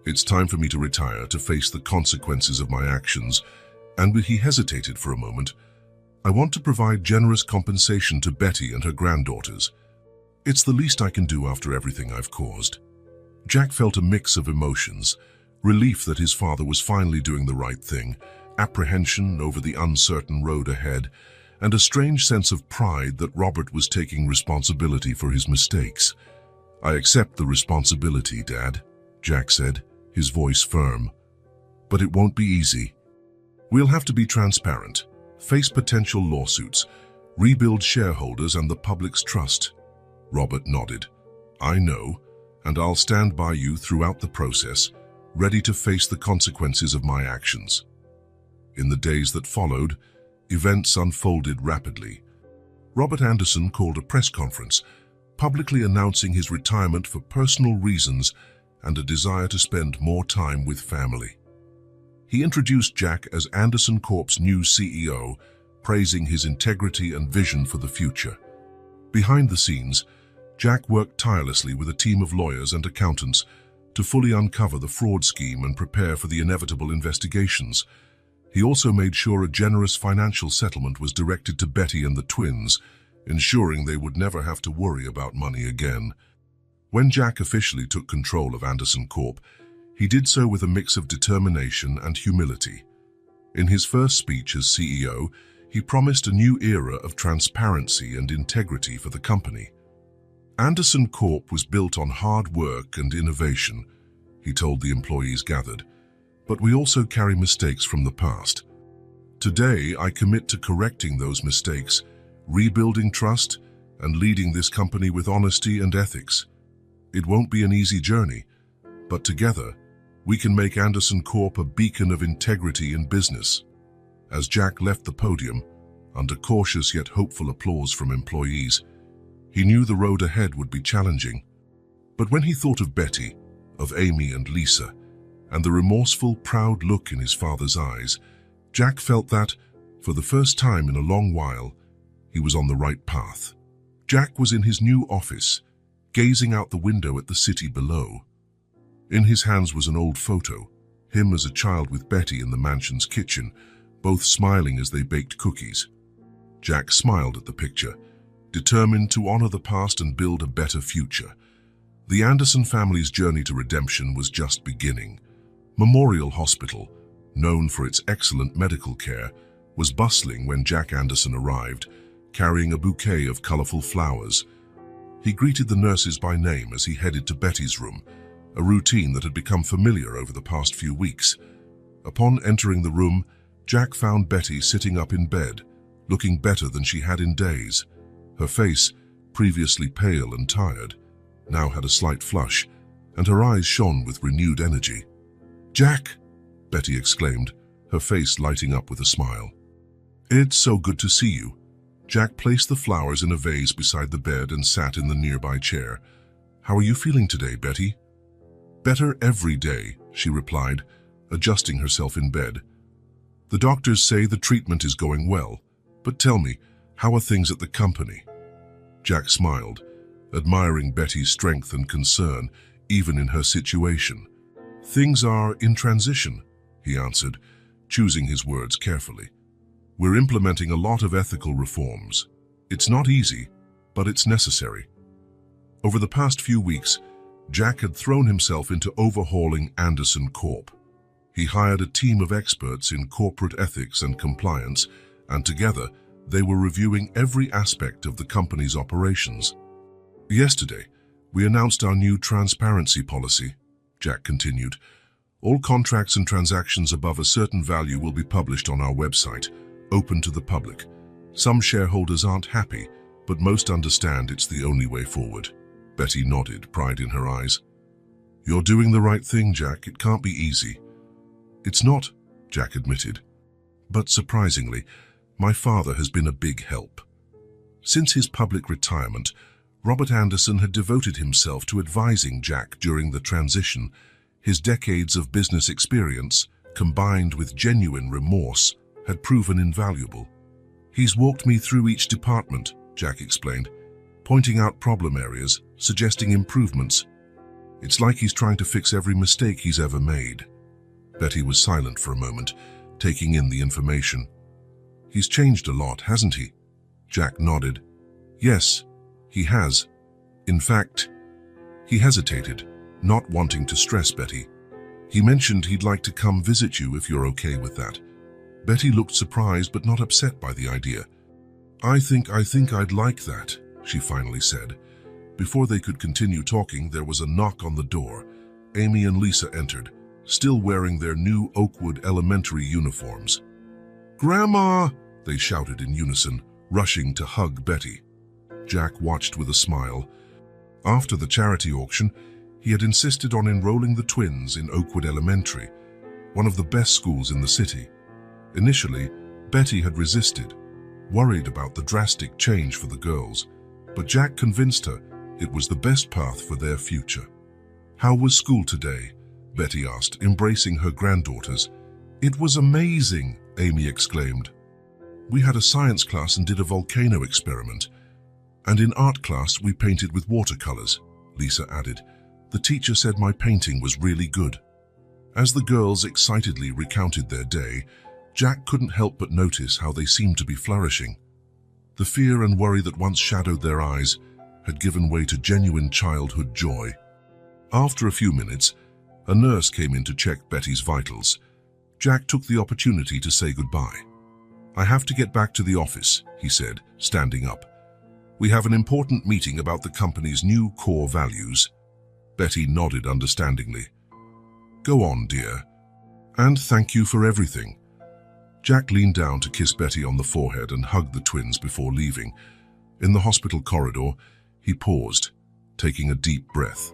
It's time for me to retire, to face the consequences of my actions. And he hesitated for a moment. I want to provide generous compensation to Betty and her granddaughters. It's the least I can do after everything I've caused. Jack felt a mix of emotions, relief that his father was finally doing the right thing, apprehension over the uncertain road ahead, and a strange sense of pride that Robert was taking responsibility for his mistakes. I accept the responsibility, Dad, Jack said, his voice firm. But it won't be easy. We'll have to be transparent, face potential lawsuits, rebuild shareholders and the public's trust. Robert nodded. I know, and I'll stand by you throughout the process, ready to face the consequences of my actions. In the days that followed, events unfolded rapidly. Robert Anderson called a press conference, publicly announcing his retirement for personal reasons and a desire to spend more time with family. He introduced Jack as Anderson Corp's new CEO, praising his integrity and vision for the future. Behind the scenes, Jack worked tirelessly with a team of lawyers and accountants to fully uncover the fraud scheme and prepare for the inevitable investigations. He also made sure a generous financial settlement was directed to Betty and the twins, ensuring they would never have to worry about money again. When Jack officially took control of Anderson Corp, he did so with a mix of determination and humility. In his first speech as CEO, he promised a new era of transparency and integrity for the company. Anderson Corp was built on hard work and innovation, he told the employees gathered, but we also carry mistakes from the past. Today, I commit to correcting those mistakes, rebuilding trust, and leading this company with honesty and ethics. It won't be an easy journey, but together, we can make Anderson Corp a beacon of integrity in business. As Jack left the podium, under cautious yet hopeful applause from employees, he knew the road ahead would be challenging. But when he thought of Betty, of Amy and Lisa, and the remorseful, proud look in his father's eyes, Jack felt that, for the first time in a long while, he was on the right path. Jack was in his new office, gazing out the window at the city below. In his hands was an old photo, him as a child with Betty in the mansion's kitchen, both smiling as they baked cookies. Jack smiled at the picture, determined to honor the past and build a better future. The Anderson family's journey to redemption was just beginning. Memorial Hospital, known for its excellent medical care, was bustling when Jack Anderson arrived, carrying a bouquet of colorful flowers. He greeted the nurses by name as he headed to Betty's room, a routine that had become familiar over the past few weeks. Upon entering the room, Jack found Betty sitting up in bed, looking better than she had in days. Her face, previously pale and tired, now had a slight flush, and her eyes shone with renewed energy. "Jack!" Betty exclaimed, her face lighting up with a smile. "It's so good to see you." Jack placed the flowers in a vase beside the bed and sat in the nearby chair. "How are you feeling today, Betty?" "Better every day," she replied, adjusting herself in bed. "The doctors say the treatment is going well, but tell me, how are things at the company?" Jack smiled, admiring Betty's strength and concern, even in her situation. "Things are in transition," he answered, choosing his words carefully. "We're implementing a lot of ethical reforms. It's not easy, but it's necessary." Over the past few weeks, Jack had thrown himself into overhauling Anderson Corp. He hired a team of experts in corporate ethics and compliance, and together, they were reviewing every aspect of the company's operations. "Yesterday, we announced our new transparency policy," Jack continued. "All contracts and transactions above a certain value will be published on our website, open to the public. Some shareholders aren't happy, but most understand it's the only way forward." Betty nodded, pride in her eyes. "You're doing the right thing, Jack. It can't be easy." "It's not," Jack admitted. But surprisingly, My father has been a big help. Since his public retirement, Robert Anderson had devoted himself to advising Jack during the transition. His decades of business experience, combined with genuine remorse, had proven invaluable. He's walked me through each department, Jack explained, pointing out problem areas, suggesting improvements. It's like he's trying to fix every mistake he's ever made. Betty was silent for a moment, taking in the information. He's changed a lot, hasn't he? Jack nodded. Yes, he has. In fact, he hesitated, not wanting to stress Betty. He mentioned he'd like to come visit you if you're okay with that. Betty looked surprised but not upset by the idea. I think I'd like that, she finally said. Before they could continue talking, there was a knock on the door. Amy and Lisa entered, still wearing their new Oakwood elementary uniforms. "Grandma!" they shouted in unison, rushing to hug Betty. Jack watched with a smile. After the charity auction, he had insisted on enrolling the twins in Oakwood Elementary, one of the best schools in the city. Initially, Betty had resisted, worried about the drastic change for the girls, but Jack convinced her it was the best path for their future. "How was school today?" Betty asked, embracing her granddaughters. "It was amazing," Amy exclaimed. "We had a science class and did a volcano experiment. And in art class, we painted with watercolors," Lisa added. "The teacher said my painting was really good." As the girls excitedly recounted their day, Jack couldn't help but notice how they seemed to be flourishing. The fear and worry that once shadowed their eyes had given way to genuine childhood joy. After a few minutes, a nurse came in to check Betty's vitals. Jack took the opportunity to say goodbye. "I have to get back to the office," he said, standing up. "We have an important meeting about the company's new core values." Betty nodded understandingly. "Go on, dear. And thank you for everything." Jack leaned down to kiss Betty on the forehead and hugged the twins before leaving. In the hospital corridor, he paused, taking a deep breath.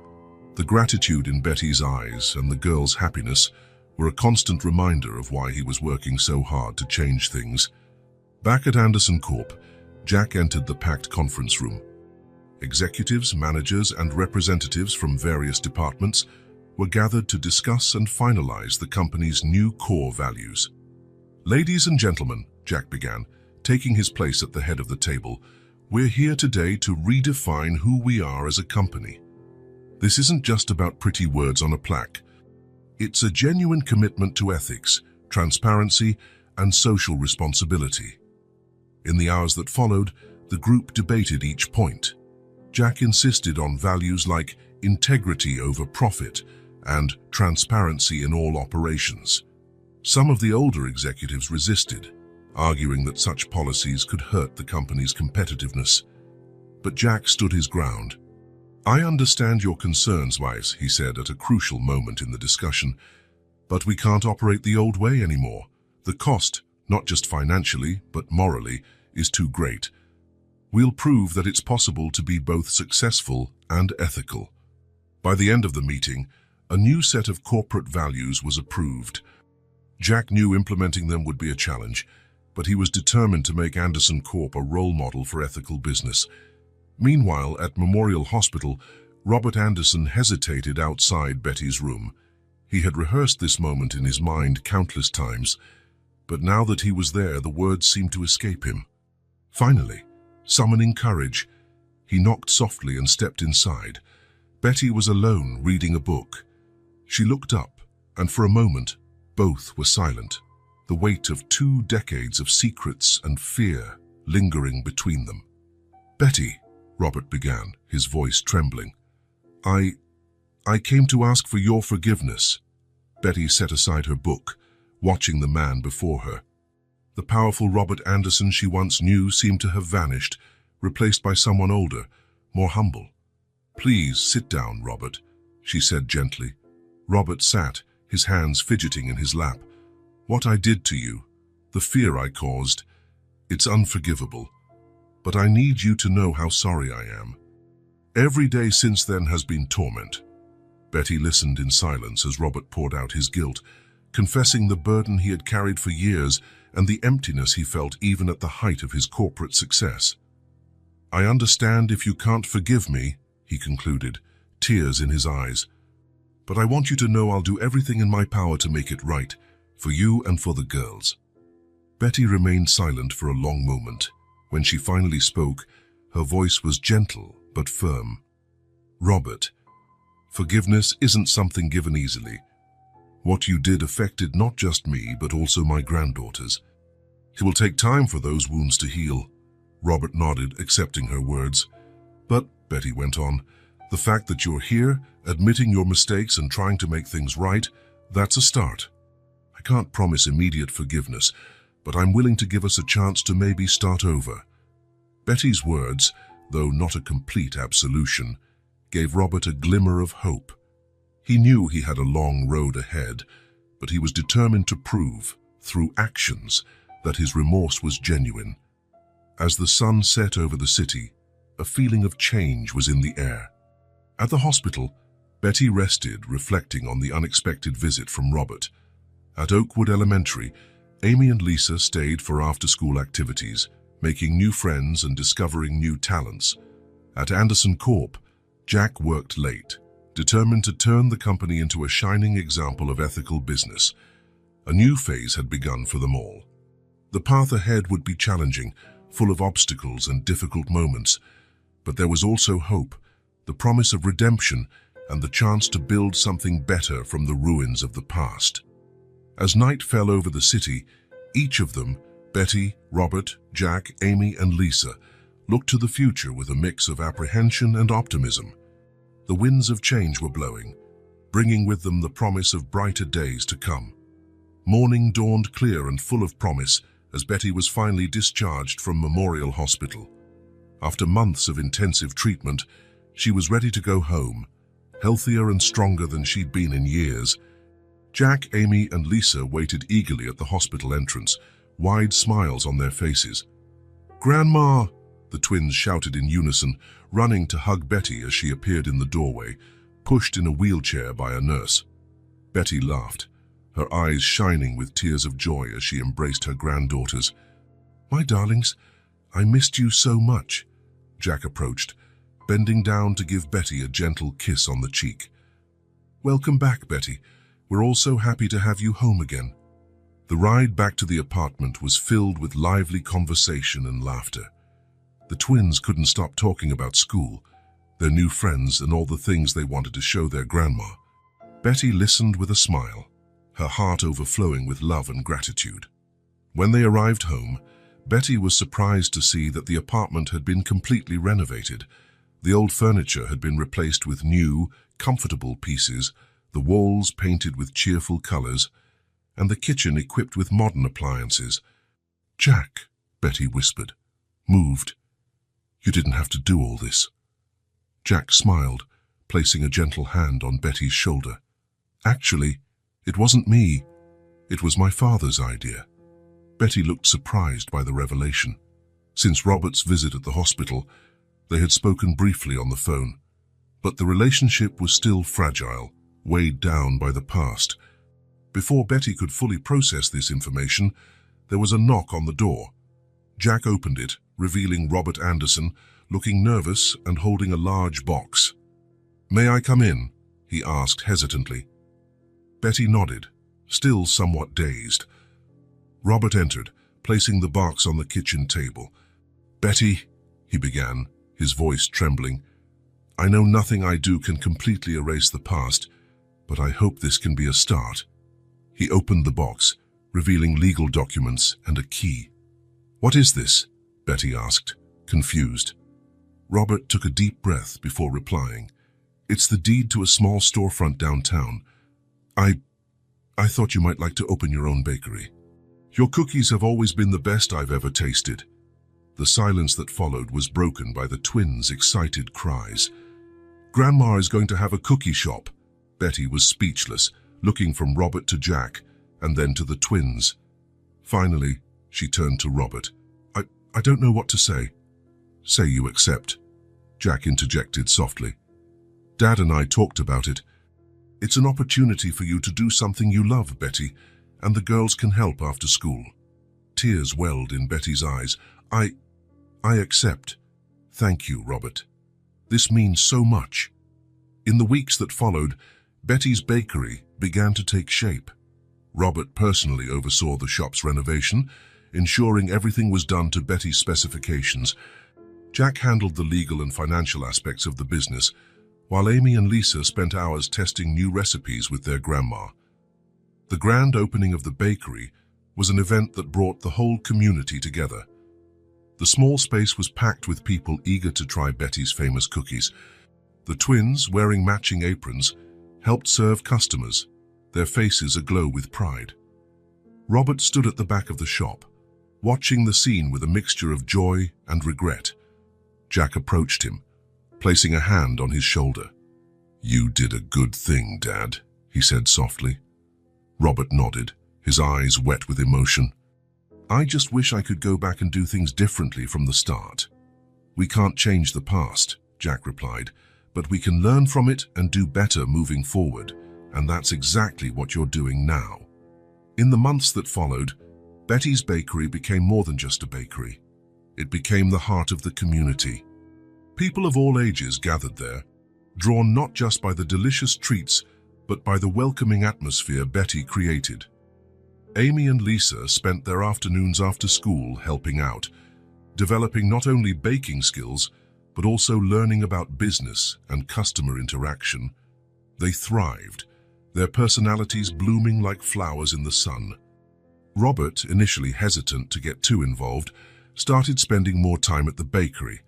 The gratitude in Betty's eyes and the girls' happiness were a constant reminder of why he was working so hard to change things. Back at Anderson Corp, Jack entered the packed conference room. Executives, managers, and representatives from various departments were gathered to discuss and finalize the company's new core values. "Ladies and gentlemen," Jack began, taking his place at the head of the table, "we're here today to redefine who we are as a company. This isn't just about pretty words on a plaque. It's a genuine commitment to ethics, transparency, and social responsibility." In the hours that followed, the group debated each point. Jack insisted on values like integrity over profit and transparency in all operations. Some of the older executives resisted, arguing that such policies could hurt the company's competitiveness. But Jack stood his ground. "I understand your concerns, Weiss," he said at a crucial moment in the discussion, "but we can't operate the old way anymore. The cost, not just financially, but morally, is too great. We'll prove that it's possible to be both successful and ethical." By the end of the meeting, a new set of corporate values was approved. Jack knew implementing them would be a challenge, but he was determined to make Anderson Corp a role model for ethical business. Meanwhile, at Memorial Hospital, Robert Anderson hesitated outside Betty's room. He had rehearsed this moment in his mind countless times, but now that he was there, the words seemed to escape him. Finally, summoning courage, he knocked softly and stepped inside. Betty was alone, reading a book. She looked up, and for a moment, both were silent, the weight of 2 decades of secrets and fear lingering between them. "Betty," Robert began, his voice trembling. I came to ask for your forgiveness." Betty set aside her book, watching the man before her. The powerful Robert Anderson she once knew seemed to have vanished, replaced by someone older, more humble. "Please sit down, Robert," she said gently. Robert sat, his hands fidgeting in his lap. "What I did to you, the fear I caused, it's unforgivable. But I need you to know how sorry I am. Every day since then has been torment." Betty listened in silence as Robert poured out his guilt, confessing the burden he had carried for years and the emptiness he felt even at the height of his corporate success. "I understand if you can't forgive me," he concluded, tears in his eyes. "But I want you to know I'll do everything in my power to make it right, for you and for the girls." Betty remained silent for a long moment. When she finally spoke, her voice was gentle but firm. "Robert, forgiveness isn't something given easily. What you did affected not just me, but also my granddaughters. It will take time for those wounds to heal." Robert nodded, accepting her words. "But," Betty went on, "the fact that you're here, admitting your mistakes and trying to make things right, that's a start. I can't promise immediate forgiveness, but I'm willing to give us a chance to maybe start over." Betty's words, though not a complete absolution, gave Robert a glimmer of hope. He knew he had a long road ahead, but he was determined to prove, through actions, that his remorse was genuine. As the sun set over the city, a feeling of change was in the air. At the hospital, Betty rested, reflecting on the unexpected visit from Robert. At Oakwood Elementary, Amy and Lisa stayed for after-school activities, making new friends and discovering new talents. At Anderson Corp, Jack worked late, determined to turn the company into a shining example of ethical business. A new phase had begun for them all. The path ahead would be challenging, full of obstacles and difficult moments, but there was also hope, the promise of redemption, and the chance to build something better from the ruins of the past. As night fell over the city, each of them, Betty, Robert, Jack, Amy, and Lisa, looked to the future with a mix of apprehension and optimism. The winds of change were blowing, bringing with them the promise of brighter days to come. Morning dawned clear and full of promise as Betty was finally discharged from Memorial Hospital. After months of intensive treatment, she was ready to go home, healthier and stronger than she'd been in years. Jack, Amy, and Lisa waited eagerly at the hospital entrance, wide smiles on their faces. "Grandma!" the twins shouted in unison, running to hug Betty as she appeared in the doorway, pushed in a wheelchair by a nurse. Betty laughed, her eyes shining with tears of joy as she embraced her granddaughters. "My darlings, I missed you so much." Jack approached, bending down to give Betty a gentle kiss on the cheek. "Welcome back, Betty. We're all so happy to have you home again." The ride back to the apartment was filled with lively conversation and laughter. The twins couldn't stop talking about school, their new friends, and all the things they wanted to show their grandma. Betty listened with a smile, her heart overflowing with love and gratitude. When they arrived home, Betty was surprised to see that the apartment had been completely renovated. The old furniture had been replaced with new, comfortable pieces, the walls painted with cheerful colors, and the kitchen equipped with modern appliances. "Jack," Betty whispered, moved. "You didn't have to do all this." Jack smiled, placing a gentle hand on Betty's shoulder. "Actually, it wasn't me. It was my father's idea." Betty looked surprised by the revelation. Since Robert's visit at the hospital, they had spoken briefly on the phone, but the relationship was still fragile, weighed down by the past. Before Betty could fully process this information, there was a knock on the door. Jack opened it, revealing Robert Anderson, looking nervous and holding a large box. "May I come in?" he asked hesitantly. Betty nodded, still somewhat dazed. Robert entered, placing the box on the kitchen table. "Betty," he began, his voice trembling, "I know nothing I do can completely erase the past, but I hope this can be a start." He opened the box, revealing legal documents and a key. "What is this?" Betty asked, confused. Robert took a deep breath before replying. "It's the deed to a small storefront downtown. I thought you might like to open your own bakery. Your cookies have always been the best I've ever tasted." The silence that followed was broken by the twins' excited cries. "Grandma is going to have a cookie shop." Betty was speechless, looking from Robert to Jack, and then to the twins. Finally, she turned to Robert. I don't know what to say." "Say you accept," Jack interjected softly. "Dad and I talked about it. It's an opportunity for you to do something you love, Betty, and the girls can help after school. Tears welled in Betty's eyes. I accept. Thank you, Robert. This means so much. In the weeks that followed, Betty's bakery began to take shape. Robert personally oversaw the shop's renovation, ensuring everything was done to Betty's specifications. Jack handled the legal and financial aspects of the business, while Amy and Lisa spent hours testing new recipes with their grandma. The grand opening of the bakery was an event that brought the whole community together. The small space was packed with people eager to try Betty's famous cookies. The twins, wearing matching aprons, helped serve customers, their faces aglow with pride. Robert stood at the back of the shop, watching the scene with a mixture of joy and regret. Jack approached him, placing a hand on his shoulder. "You did a good thing, Dad," he said softly. Robert nodded, his eyes wet with emotion. "I just wish I could go back and do things differently from the start." "We can't change the past," Jack replied, "but we can learn from it and do better moving forward, and that's exactly what you're doing now." In the months that followed, Betty's bakery became more than just a bakery. It became the heart of the community. People of all ages gathered there, drawn not just by the delicious treats, but by the welcoming atmosphere Betty created. Amy and Lisa spent their afternoons after school helping out, developing not only baking skills, but also learning about business and customer interaction. They thrived, their personalities blooming like flowers in the sun. Robert, initially hesitant to get too involved, started spending more time at the bakery.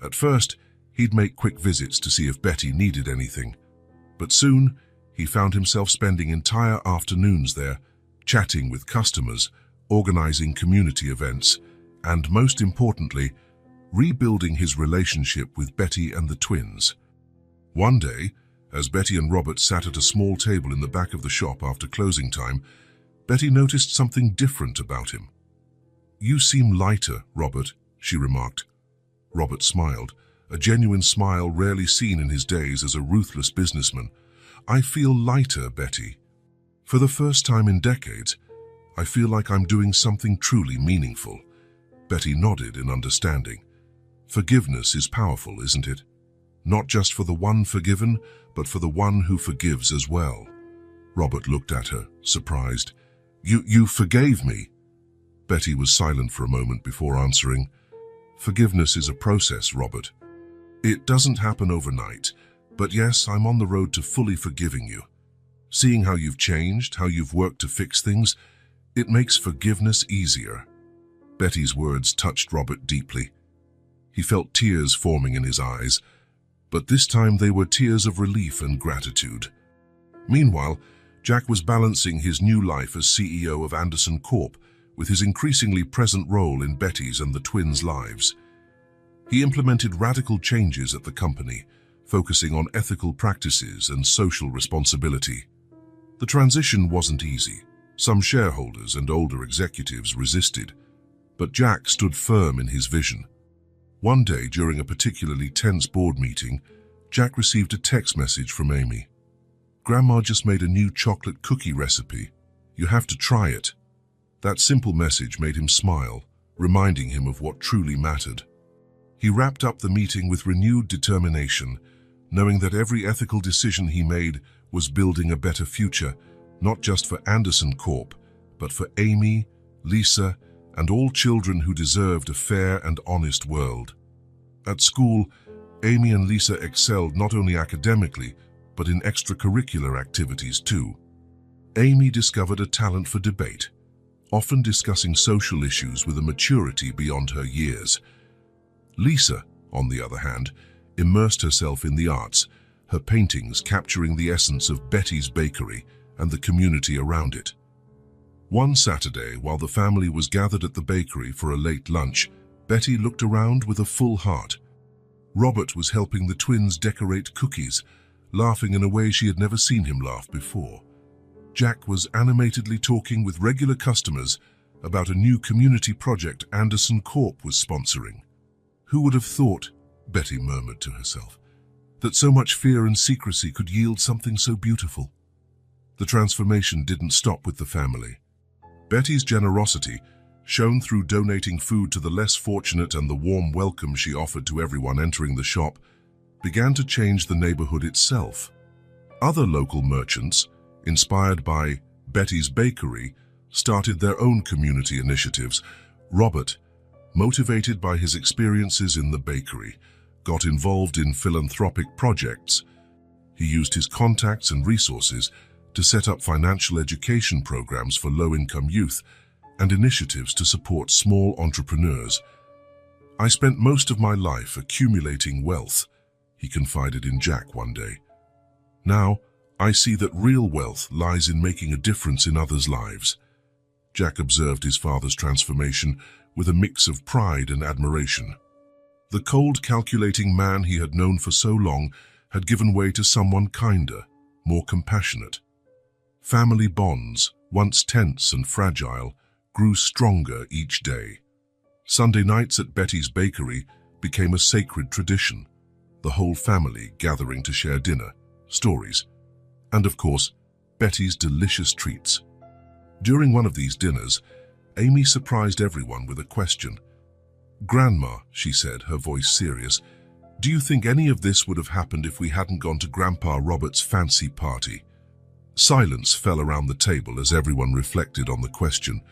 At first, he'd make quick visits to see if Betty needed anything, but soon he found himself spending entire afternoons there, chatting with customers, organizing community events, and most importantly, rebuilding his relationship with Betty and the twins. One day, as Betty and Robert sat at a small table in the back of the shop after closing time, Betty noticed something different about him. "You seem lighter, Robert," she remarked. Robert smiled, a genuine smile rarely seen in his days as a ruthless businessman. "I feel lighter, Betty. For the first time in decades, I feel like I'm doing something truly meaningful." Betty nodded in understanding. Forgiveness is powerful, isn't it? Not just for the one forgiven, but for the one who forgives as well. Robert looked at her, surprised. You forgave me?" Betty was silent for a moment before answering. "Forgiveness is a process, Robert. It doesn't happen overnight, but yes, I'm on the road to fully forgiving you. Seeing how you've changed, how you've worked to fix things, it makes forgiveness easier." Betty's words touched Robert deeply. He felt tears forming in his eyes, but this time they were tears of relief and gratitude. Meanwhile, Jack was balancing his new life as CEO of Anderson Corp with his increasingly present role in Betty's and the twins' lives. He implemented radical changes at the company, focusing on ethical practices and social responsibility. The transition wasn't easy. Some shareholders and older executives resisted, but Jack stood firm in his vision. One day, during a particularly tense board meeting, Jack received a text message from Amy. "Grandma just made a new chocolate cookie recipe. You have to try it." That simple message made him smile, reminding him of what truly mattered. He wrapped up the meeting with renewed determination, knowing that every ethical decision he made was building a better future, not just for Anderson Corp, but for Amy, Lisa, and all children who deserved a fair and honest world. At school, Amy and Lisa excelled not only academically, but in extracurricular activities too. Amy discovered a talent for debate, often discussing social issues with a maturity beyond her years. Lisa, on the other hand, immersed herself in the arts, her paintings capturing the essence of Betty's bakery and the community around it. One Saturday, while the family was gathered at the bakery for a late lunch, Betty looked around with a full heart. Robert was helping the twins decorate cookies, laughing in a way she had never seen him laugh before. Jack was animatedly talking with regular customers about a new community project Anderson Corp was sponsoring. "Who would have thought," Betty murmured to herself, that so much fear and secrecy could yield something so beautiful. The transformation didn't stop with the family. Betty's generosity, shown through donating food to the less fortunate and the warm welcome she offered to everyone entering the shop, began to change the neighborhood itself. Other local merchants, inspired by Betty's Bakery, started their own community initiatives. Robert, motivated by his experiences in the bakery, got involved in philanthropic projects. He used his contacts and resources to set up financial education programs for low-income youth and initiatives to support small entrepreneurs. "I spent most of my life accumulating wealth," he confided in Jack one day. "Now, I see that real wealth lies in making a difference in others' lives." Jack observed his father's transformation with a mix of pride and admiration. The cold, calculating man he had known for so long had given way to someone kinder, more compassionate. Family bonds, once tense and fragile, grew stronger each day. Sunday nights at Betty's Bakery became a sacred tradition, the whole family gathering to share dinner, stories, and of course, Betty's delicious treats. During one of these dinners, Amy surprised everyone with a question. "Grandma," she said, her voice serious, "do you think any of this would have happened if we hadn't gone to Grandpa Robert's fancy party?" Silence fell around the table as everyone reflected on the question.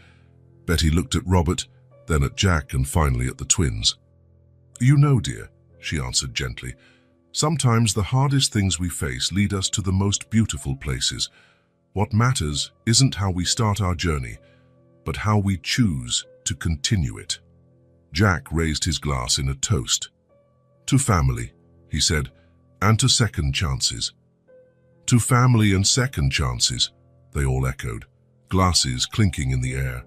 Betty looked at Robert, then at Jack, and finally at the twins. "You know, dear," she answered gently, "sometimes the hardest things we face lead us to the most beautiful places. What matters isn't how we start our journey, but how we choose to continue it." Jack raised his glass in a toast. "To family," he said, "and to second chances." "To family and second chances," they all echoed, glasses clinking in the air.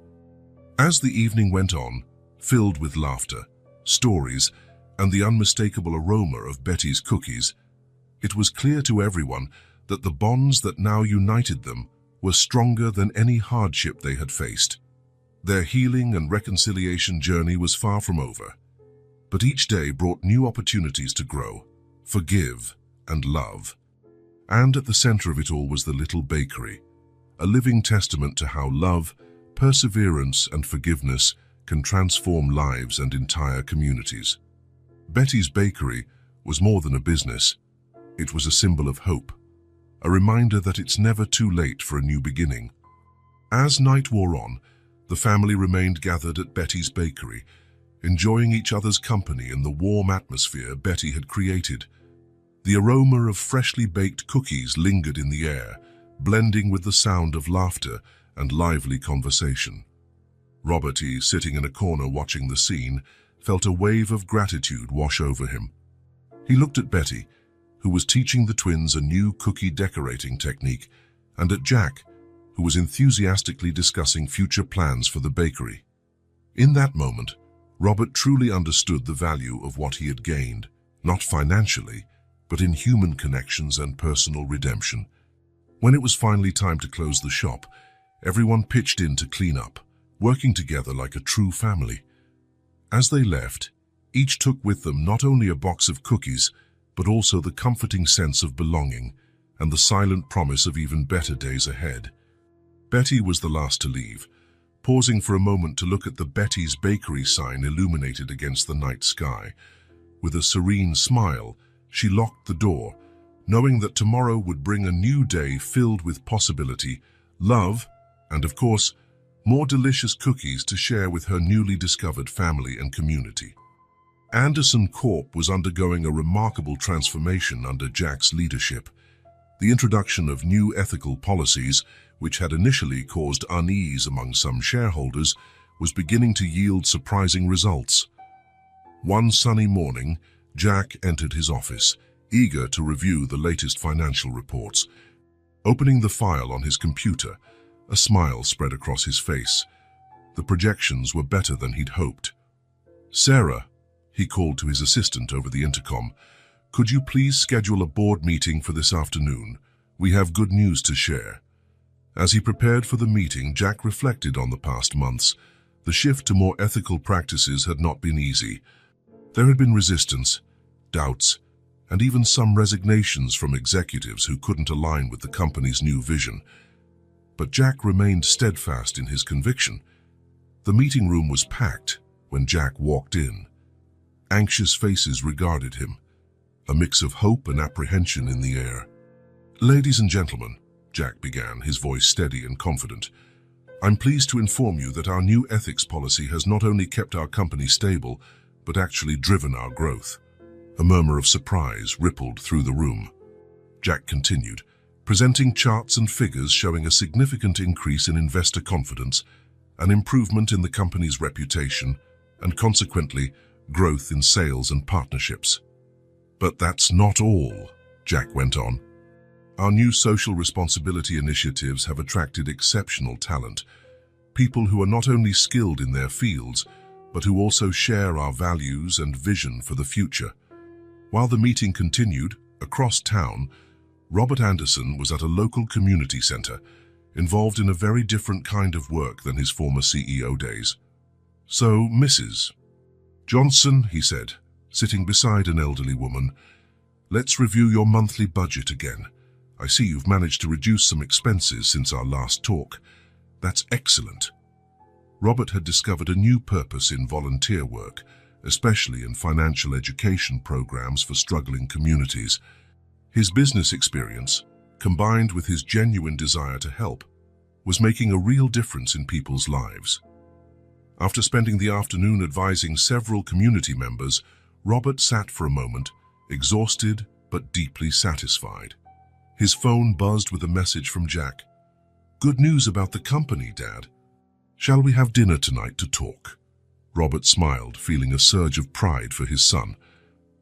As the evening went on, filled with laughter, stories, and the unmistakable aroma of Betty's cookies, it was clear to everyone that the bonds that now united them were stronger than any hardship they had faced. Their healing and reconciliation journey was far from over, but each day brought new opportunities to grow, forgive, and love. And at the center of it all was the little bakery, a living testament to how love, perseverance, and forgiveness can transform lives and entire communities. Betty's Bakery was more than a business. It was a symbol of hope, a reminder that it's never too late for a new beginning. As night wore on, the family remained gathered at Betty's Bakery, enjoying each other's company in the warm atmosphere Betty had created. The aroma of freshly baked cookies lingered in the air, blending with the sound of laughter and lively conversation. Robert, sitting in a corner watching the scene, felt a wave of gratitude wash over him. He looked at Betty, who was teaching the twins a new cookie decorating technique, and at Jack, who was enthusiastically discussing future plans for the bakery. In that moment, Robert truly understood the value of what he had gained, not financially, but in human connections and personal redemption. When it was finally time to close the shop, everyone pitched in to clean up, working together like a true family. As they left, each took with them not only a box of cookies, but also the comforting sense of belonging and the silent promise of even better days ahead. Betty was the last to leave, pausing for a moment to look at the Betty's Bakery sign illuminated against the night sky. With a serene smile, she locked the door, knowing that tomorrow would bring a new day filled with possibility, love, and of course, more delicious cookies to share with her newly discovered family and community. Anderson Corp was undergoing a remarkable transformation under Jack's leadership. The introduction of new ethical policies, which had initially caused unease among some shareholders, was beginning to yield surprising results. One sunny morning, Jack entered his office, eager to review the latest financial reports. Opening the file on his computer, a smile spread across his face. The projections were better than he'd hoped. "Sarah," he called to his assistant over the intercom, "could you please schedule a board meeting for this afternoon? We have good news to share." As he prepared for the meeting, Jack reflected on the past months. The shift to more ethical practices had not been easy. There had been resistance, doubts, and even some resignations from executives who couldn't align with the company's new vision. But Jack remained steadfast in his conviction. The meeting room was packed when Jack walked in. Anxious faces regarded him, a mix of hope and apprehension in the air. "Ladies and gentlemen," Jack began, his voice steady and confident, "I'm pleased to inform you that our new ethics policy has not only kept our company stable, but actually driven our growth." A murmur of surprise rippled through the room. Jack continued, presenting charts and figures showing a significant increase in investor confidence, an improvement in the company's reputation, and consequently, growth in sales and partnerships. "But that's not all," Jack went on. "Our new social responsibility initiatives have attracted exceptional talent, people who are not only skilled in their fields, but who also share our values and vision for the future." While the meeting continued, across town, Robert Anderson was at a local community center, involved in a very different kind of work than his former CEO days. "So, Mrs. Johnson," he said, sitting beside an elderly woman, "let's review your monthly budget again. I see you've managed to reduce some expenses since our last talk. That's excellent." Robert had discovered a new purpose in volunteer work, especially in financial education programs for struggling communities. His business experience, combined with his genuine desire to help, was making a real difference in people's lives. After spending the afternoon advising several community members, Robert sat for a moment, exhausted but deeply satisfied. His phone buzzed with a message from Jack. "Good news about the company, Dad. Shall we have dinner tonight to talk?" Robert smiled, feeling a surge of pride for his son.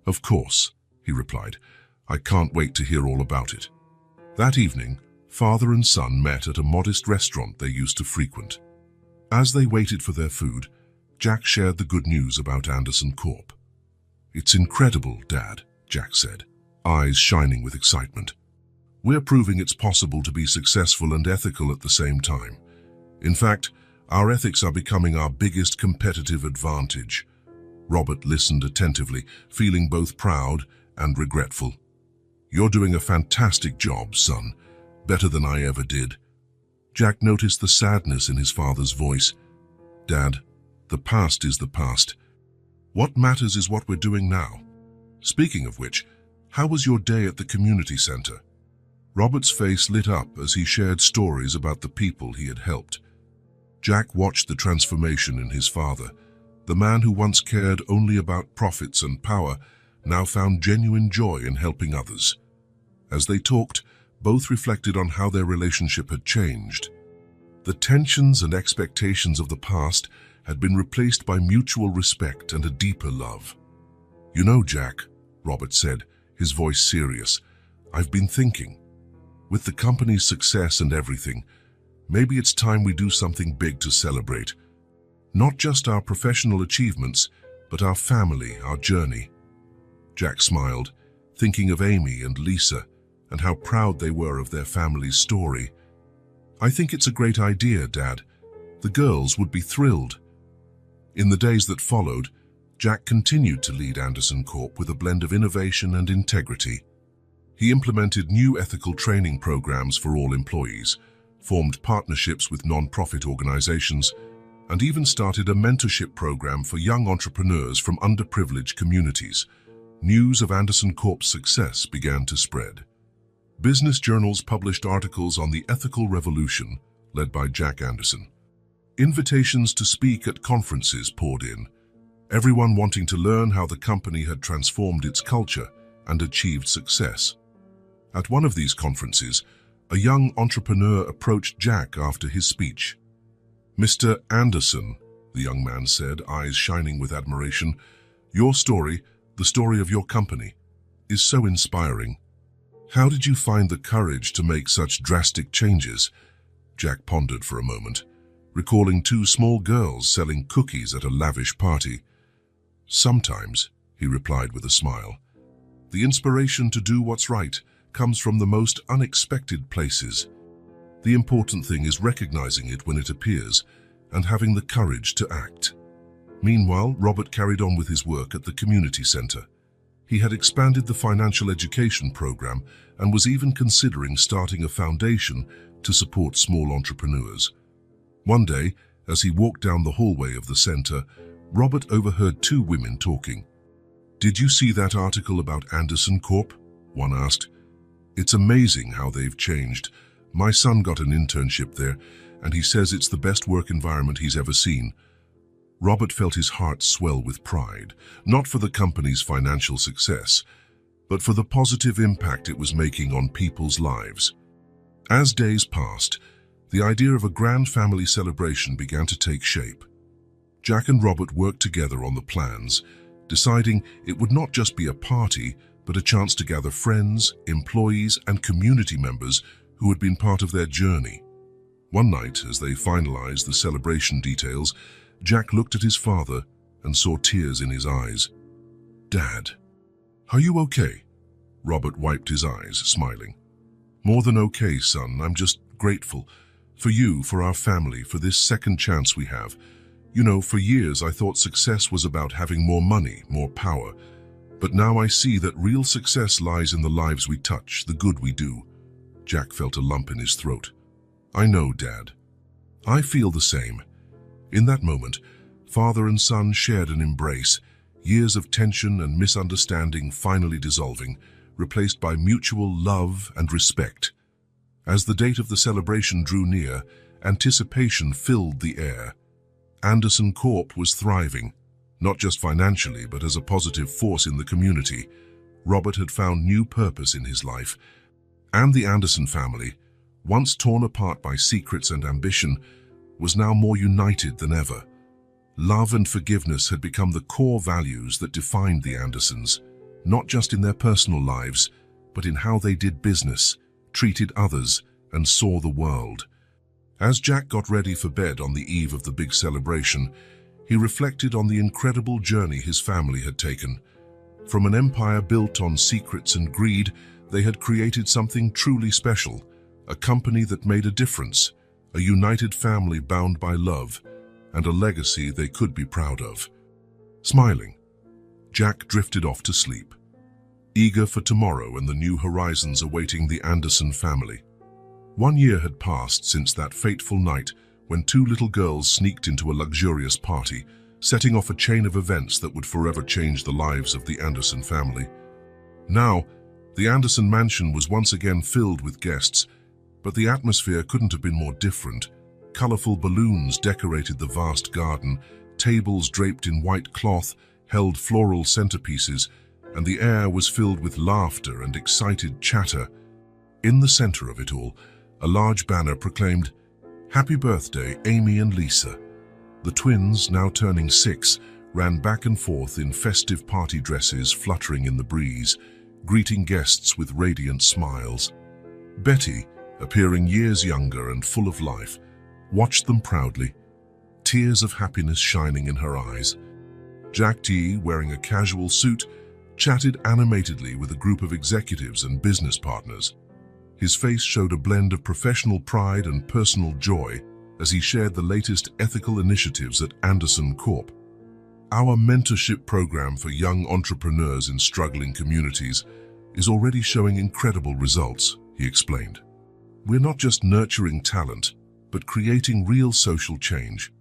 "Of course," he replied. "I can't wait to hear all about it." That evening, father and son met at a modest restaurant they used to frequent. As they waited for their food, Jack shared the good news about Anderson Corp. "It's incredible, Dad," Jack said, eyes shining with excitement. "We're proving it's possible to be successful and ethical at the same time. In fact, our ethics are becoming our biggest competitive advantage." Robert listened attentively, feeling both proud and regretful. "You're doing a fantastic job, son. Better than I ever did." Jack noticed the sadness in his father's voice. "Dad, the past is the past. What matters is what we're doing now. Speaking of which, how was your day at the community center?" Robert's face lit up as he shared stories about the people he had helped. Jack watched the transformation in his father. The man who once cared only about profits and power now found genuine joy in helping others. As they talked, both reflected on how their relationship had changed. The tensions and expectations of the past had been replaced by mutual respect and a deeper love. "You know, Jack," Robert said, his voice serious, "I've been thinking. With the company's success and everything, maybe it's time we do something big to celebrate. Not just our professional achievements, but our family, our journey." Jack smiled, thinking of Amy and Lisa and how proud they were of their family's story. "I think it's a great idea, Dad. The girls would be thrilled." In the days that followed, Jack continued to lead Anderson Corp with a blend of innovation and integrity. He implemented new ethical training programs for all employees, formed partnerships with non-profit organizations, and even started a mentorship program for young entrepreneurs from underprivileged communities. News of Anderson Corp's success began to spread. Business journals published articles on the ethical revolution led by Jack Anderson. Invitations to speak at conferences poured in, everyone wanting to learn how the company had transformed its culture and achieved success. At one of these conferences, a young entrepreneur approached Jack after his speech. "Mr. Anderson," the young man said, eyes shining with admiration, "your story, the story of your company, is so inspiring. How did you find the courage to make such drastic changes?" Jack pondered for a moment, recalling two small girls selling cookies at a lavish party. "Sometimes," he replied with a smile, "the inspiration to do what's right comes from the most unexpected places. The important thing is recognizing it when it appears and having the courage to act." Meanwhile, Robert carried on with his work at the community center. He had expanded the financial education program and was even considering starting a foundation to support small entrepreneurs. One day, as he walked down the hallway of the center, Robert overheard two women talking. "Did you see that article about Anderson Corp?" one asked. "It's amazing how they've changed. My son got an internship there, and he says it's the best work environment he's ever seen." Robert felt his heart swell with pride, not for the company's financial success, but for the positive impact it was making on people's lives. As days passed, the idea of a grand family celebration began to take shape. Jack and Robert worked together on the plans, deciding it would not just be a party, but a chance to gather friends, employees, and community members who had been part of their journey. One night, as they finalized the celebration details, Jack looked at his father and saw tears in his eyes. "Dad, are you okay?" Robert wiped his eyes, smiling. "More than okay, son. I'm just grateful. For you, for our family, for this second chance we have. You know, for years I thought success was about having more money, more power. But now I see that real success lies in the lives we touch, the good we do." Jack felt a lump in his throat. "I know, Dad. I feel the same." In that moment, father and son shared an embrace, years of tension and misunderstanding finally dissolving, replaced by mutual love and respect. As the date of the celebration drew near, anticipation filled the air. Anderson Corp was thriving, not just financially, but as a positive force in the community. Robert had found new purpose in his life, and the Anderson family, once torn apart by secrets and ambition, was now more united than ever. Love and forgiveness had become the core values that defined the Andersons, not just in their personal lives, but in how they did business, treated others, and saw the world. As Jack got ready for bed on the eve of the big celebration, he reflected on the incredible journey his family had taken. From an empire built on secrets and greed, they had created something truly special, a company that made a difference, a united family bound by love, and a legacy they could be proud of. Smiling, Jack drifted off to sleep, eager for tomorrow and the new horizons awaiting the Anderson family. 1 year had passed since that fateful night when two little girls sneaked into a luxurious party, setting off a chain of events that would forever change the lives of the Anderson family. Now, the Anderson mansion was once again filled with guests, but the atmosphere couldn't have been more different. Colorful balloons decorated the vast garden, tables draped in white cloth held floral centerpieces, and the air was filled with laughter and excited chatter. In the center of it all, a large banner proclaimed, "Happy birthday, Amy and Lisa." The twins, now turning 6, ran back and forth in festive party dresses fluttering in the breeze, greeting guests with radiant smiles. Betty, appearing years younger and full of life, watched them proudly, tears of happiness shining in her eyes. Jack T, wearing a casual suit, chatted animatedly with a group of executives and business partners. His face showed a blend of professional pride and personal joy as he shared the latest ethical initiatives at Anderson Corp. "Our mentorship program for young entrepreneurs in struggling communities is already showing incredible results," he explained. "We're not just nurturing talent, but creating real social change."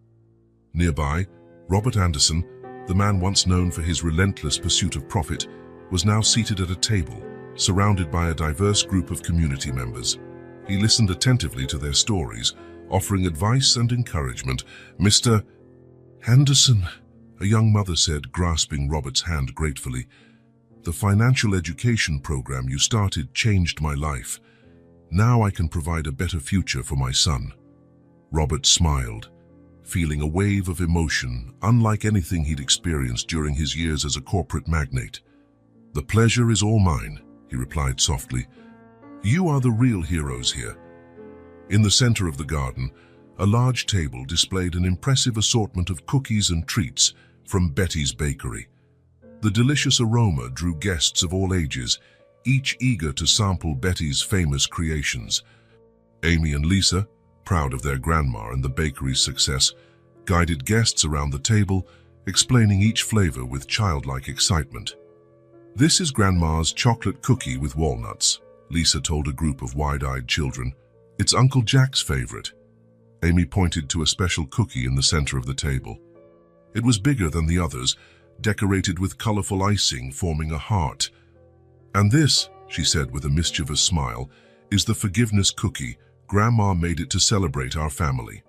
Nearby, Robert Anderson, the man once known for his relentless pursuit of profit, was now seated at a table, surrounded by a diverse group of community members. He listened attentively to their stories, offering advice and encouragement. "Mr. Anderson," a young mother said, grasping Robert's hand gratefully, "the financial education program you started changed my life. Now I can provide a better future for my son." Robert smiled, feeling a wave of emotion unlike anything he'd experienced during his years as a corporate magnate. "The pleasure is all mine," he replied softly. "You are the real heroes here." In the center of the garden, a large table displayed an impressive assortment of cookies and treats from Betty's bakery. The delicious aroma drew guests of all ages, each eager to sample Betty's famous creations. Amy and Lisa, proud of their grandma and the bakery's success, guided guests around the table, explaining each flavor with childlike excitement. "This is Grandma's chocolate cookie with walnuts," Lisa told a group of wide-eyed children. "It's Uncle Jack's favorite." Amy pointed to a special cookie in the center of the table. It was bigger than the others, decorated with colorful icing forming a heart. "And this," she said with a mischievous smile, "is the forgiveness cookie. Grandma made it to celebrate our family."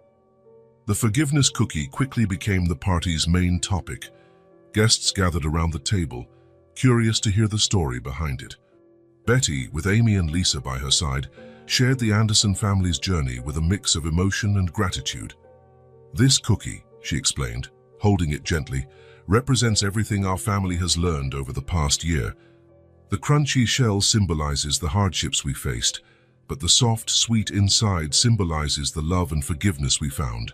The forgiveness cookie quickly became the party's main topic. Guests gathered around the table, curious to hear the story behind it. Betty, with Amy and Lisa by her side, shared the Anderson family's journey with a mix of emotion and gratitude. "This cookie," she explained, holding it gently, "represents everything our family has learned over the past year. The crunchy shell symbolizes the hardships we faced, but the soft, sweet inside symbolizes the love and forgiveness we found."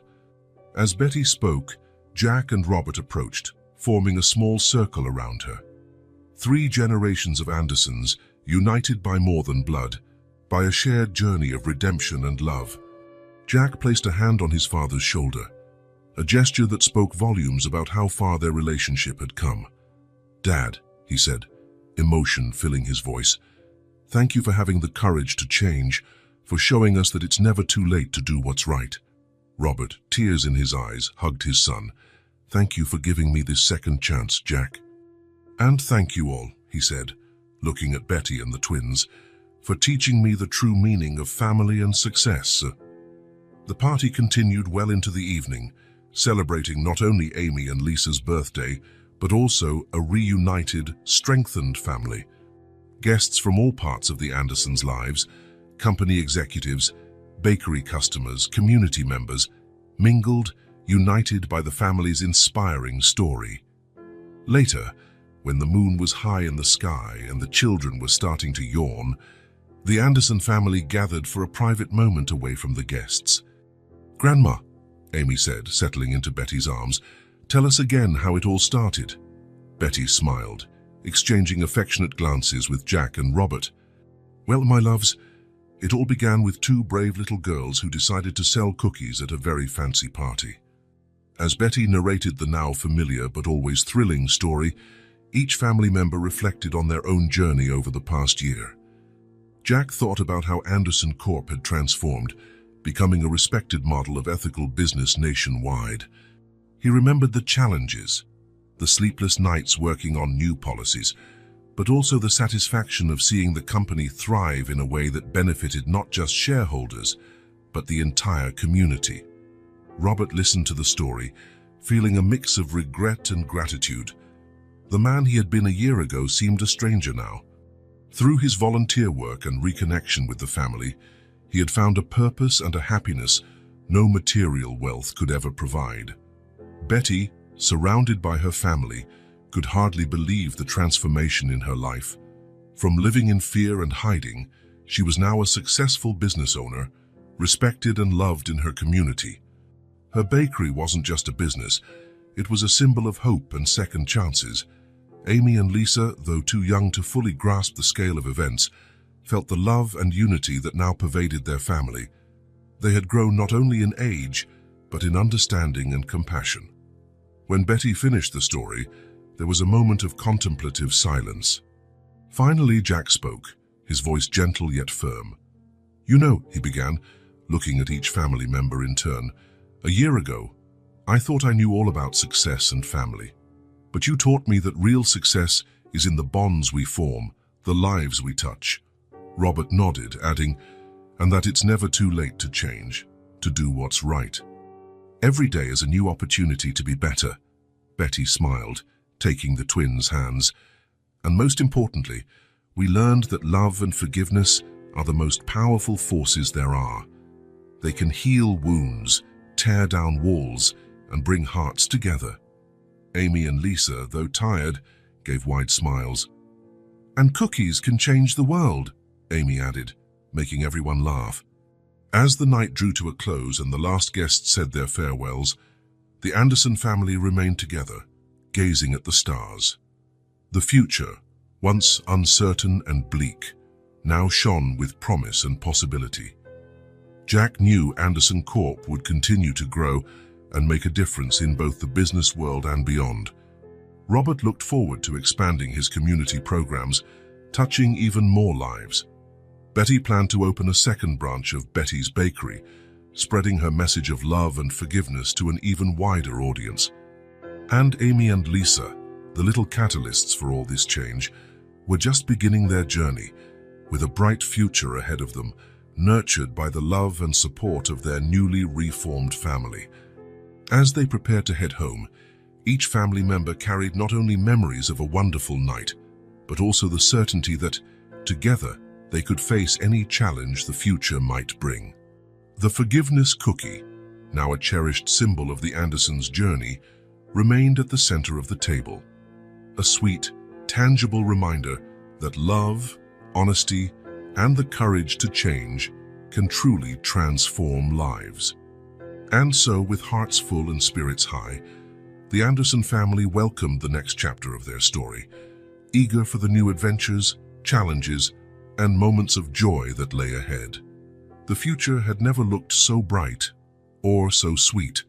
As Betty spoke, Jack and Robert approached, forming a small circle around her. 3 generations of Andersons, united by more than blood, by a shared journey of redemption and love. Jack placed a hand on his father's shoulder, a gesture that spoke volumes about how far their relationship had come. "Dad," he said, emotion filling his voice, "thank you for having the courage to change, for showing us that it's never too late to do what's right." Robert, tears in his eyes, hugged his son. "Thank you for giving me this second chance, Jack." "And thank you all," he said, looking at Betty and the twins, "for teaching me the true meaning of family and success." The party continued well into the evening, celebrating not only Amy and Lisa's birthday, but also a reunited, strengthened family. Guests from all parts of the Andersons' lives, company executives, bakery customers, community members, mingled, united by the family's inspiring story. Later, when the moon was high in the sky and the children were starting to yawn, the Anderson family gathered for a private moment away from the guests. "Grandma," Amy said, settling into Betty's arms, "tell us again how it all started." Betty smiled, exchanging affectionate glances with Jack and Robert. "Well, my loves, it all began with 2 brave little girls who decided to sell cookies at a very fancy party." As Betty narrated the now familiar but always thrilling story, each family member reflected on their own journey over the past year. Jack thought about how Anderson Corp had transformed, becoming a respected model of ethical business nationwide. He remembered the challenges, the sleepless nights working on new policies, but also the satisfaction of seeing the company thrive in a way that benefited not just shareholders, but the entire community. Robert listened to the story, feeling a mix of regret and gratitude. The man he had been a year ago seemed a stranger now. Through his volunteer work and reconnection with the family, he had found a purpose and a happiness no material wealth could ever provide. Betty, surrounded by her family, could hardly believe the transformation in her life. From living in fear and hiding, she was now a successful business owner, respected and loved in her community. Her bakery wasn't just a business, it was a symbol of hope and second chances. Amy and Lisa, though too young to fully grasp the scale of events, felt the love and unity that now pervaded their family. They had grown not only in age, but in understanding and compassion. When Betty finished the story, there was a moment of contemplative silence. Finally, Jack spoke, his voice gentle yet firm. "You know," he began, looking at each family member in turn, "a year ago, I thought I knew all about success and family. But you taught me that real success is in the bonds we form, the lives we touch." Robert nodded, adding, "And that it's never too late to change, to do what's right. Every day is a new opportunity to be better." Betty smiled, taking the twins' hands. "And most importantly, we learned that love and forgiveness are the most powerful forces there are. They can heal wounds, tear down walls, and bring hearts together." Amy and Lisa, though tired, gave wide smiles. "And cookies can change the world," Amy added, making everyone laugh. As the night drew to a close and the last guests said their farewells, the Anderson family remained together, gazing at the stars. The future, once uncertain and bleak, now shone with promise and possibility. Jack knew Anderson Corp would continue to grow and make a difference in both the business world and beyond. Robert looked forward to expanding his community programs, touching even more lives. Betty planned to open a second branch of Betty's Bakery, spreading her message of love and forgiveness to an even wider audience. And Amy and Lisa, the little catalysts for all this change, were just beginning their journey, with a bright future ahead of them, nurtured by the love and support of their newly reformed family. As they prepared to head home, each family member carried not only memories of a wonderful night, but also the certainty that, together, they could face any challenge the future might bring. The forgiveness cookie, now a cherished symbol of the Andersons' journey, remained at the center of the table. A sweet, tangible reminder that love, honesty, and the courage to change can truly transform lives. And so, with hearts full and spirits high, the Anderson family welcomed the next chapter of their story, eager for the new adventures, challenges, and moments of joy that lay ahead. The future had never looked so bright or so sweet,